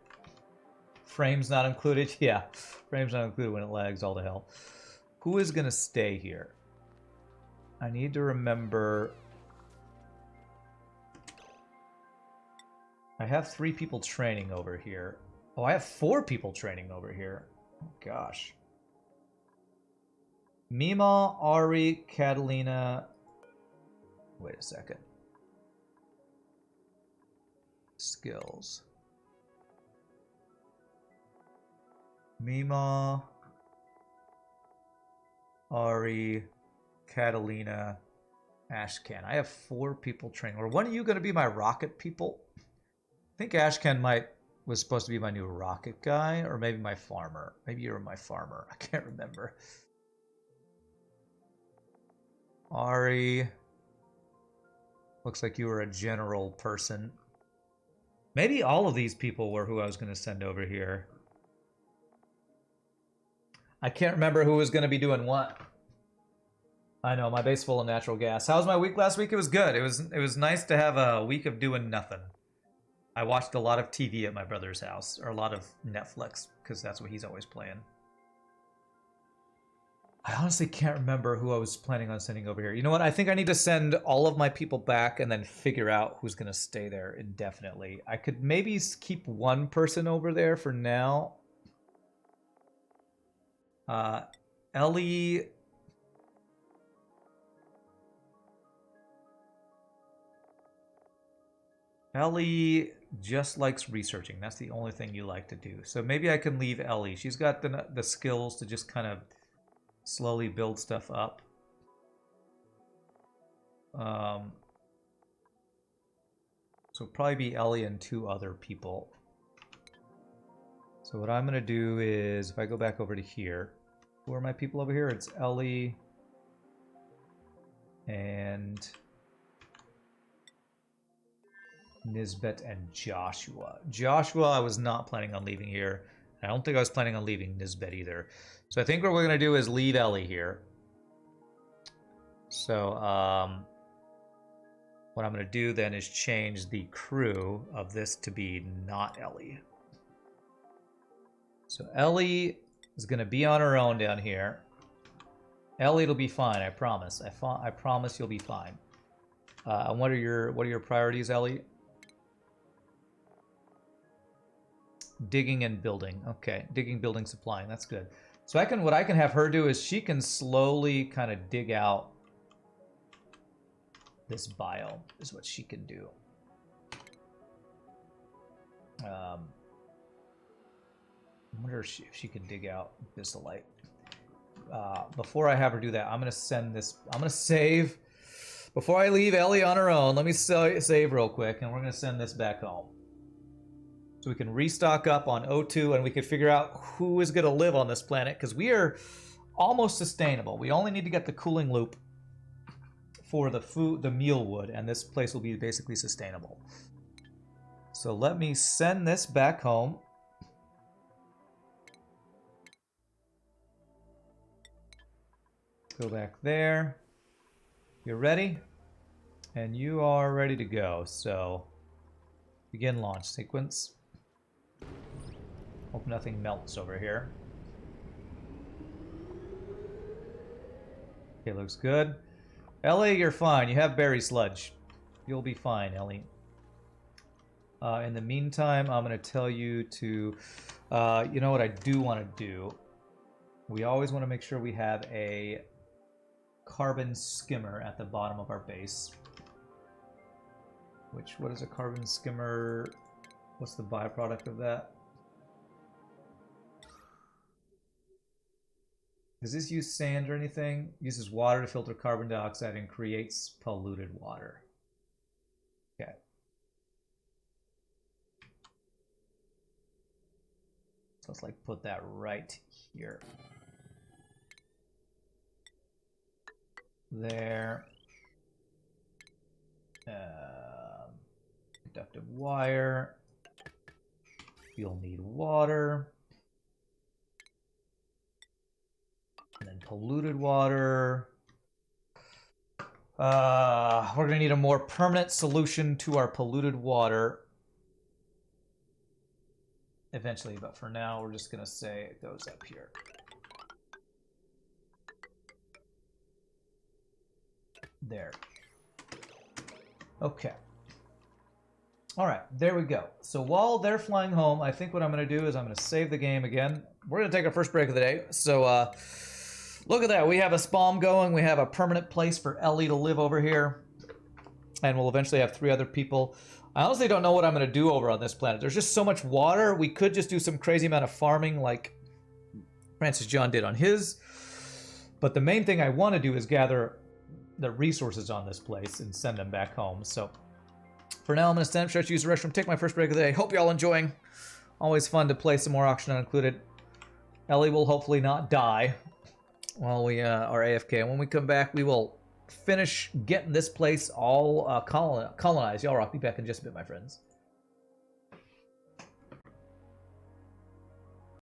Frames not included? Yeah, frames not included when it lags all to hell. Who is going to stay here? I need to remember... I have 3 people training over here. Oh, I have 4 people training over here. Oh, gosh. Mima, Ari, Catalina... Wait a second. Skills. Mima, Ari, Catalina, Ashcan. I have 4 people training. Or when are you going to be my rocket people? I think Ashcan was supposed to be my new rocket guy, or maybe my farmer. Maybe you were my farmer. I can't remember. Ari, looks like you were a general person. Maybe all of these people were who I was going to send over here. I can't remember who was going to be doing what. I know, my base full of natural gas. How was my week last week? It was good. It was nice to have a week of doing nothing. I watched a lot of TV at my brother's house, or a lot of Netflix, because that's what he's always playing. I honestly can't remember who I was planning on sending over here. You know what? I think I need to send all of my people back and then figure out who's going to stay there indefinitely. I could maybe keep 1 person over there for now. Ellie... Ellie just likes researching. That's the only thing you like to do. So maybe I can leave Ellie. She's got the skills to just kind of slowly build stuff up. So probably be Ellie and 2 other people. So what I'm going to do is, if I go back over to here, who are my people over here? It's Ellie and Nisbet and Joshua. Joshua, I was not planning on leaving here. I don't think I was planning on leaving Nisbet either. So I think what we're going to do is leave Ellie here. So what I'm going to do then is change the crew of this to be not Ellie. So Ellie is going to be on her own down here. Ellie will be fine, I promise. I promise you'll be fine. And what are your priorities, Ellie? Digging and building. Okay, digging, building, supplying. That's good. So what I can have her do is she can slowly kind of dig out this biome. Is what she can do. I wonder if she can dig out Bisolite. Before I have her do that, I'm gonna save. Before I leave Ellie on her own, let me save real quick, and we're gonna send this back home. So we can restock up on O2, and we can figure out who is gonna live on this planet, because we are almost sustainable. We only need to get the cooling loop for the meal wood, and this place will be basically sustainable. So let me send this back home. Go back there. You're ready? And you are ready to go. So, begin launch sequence. Hope nothing melts over here. Okay, looks good. Ellie, you're fine. You have berry sludge. You'll be fine, Ellie. In the meantime, I'm going to tell you to... you know what I do want to do? We always want to make sure we have a carbon skimmer at the bottom of our base. What is a carbon skimmer? What's the byproduct of that? Does this use sand or anything? It uses water to filter carbon dioxide and creates polluted water. Okay. So let's like put that right here. There. Conductive wire. You'll need water. And then polluted water. We're going to need a more permanent solution to our polluted water. Eventually, but for now, we're just going to say it goes up here. There. Okay. All right, there we go. So while they're flying home, I think what I'm going to do is I'm going to save the game again. We're going to take our first break of the day. So look at that. We have a spawn going. We have a permanent place for Ellie to live over here. And we'll eventually have 3 other people. I honestly don't know what I'm going to do over on this planet. There's just so much water. We could just do some crazy amount of farming like Francis John did on his. But the main thing I want to do is gather the resources on this place and send them back home. So for now, I'm going to stand up, stretch, use the restroom, take my first break of the day. Hope you're all enjoying. Always fun to play some more Auction Not Included. Ellie will hopefully not die while we are AFK. And when we come back, we will finish getting this place all colonized. Y'all rock. Be back in just a bit, my friends.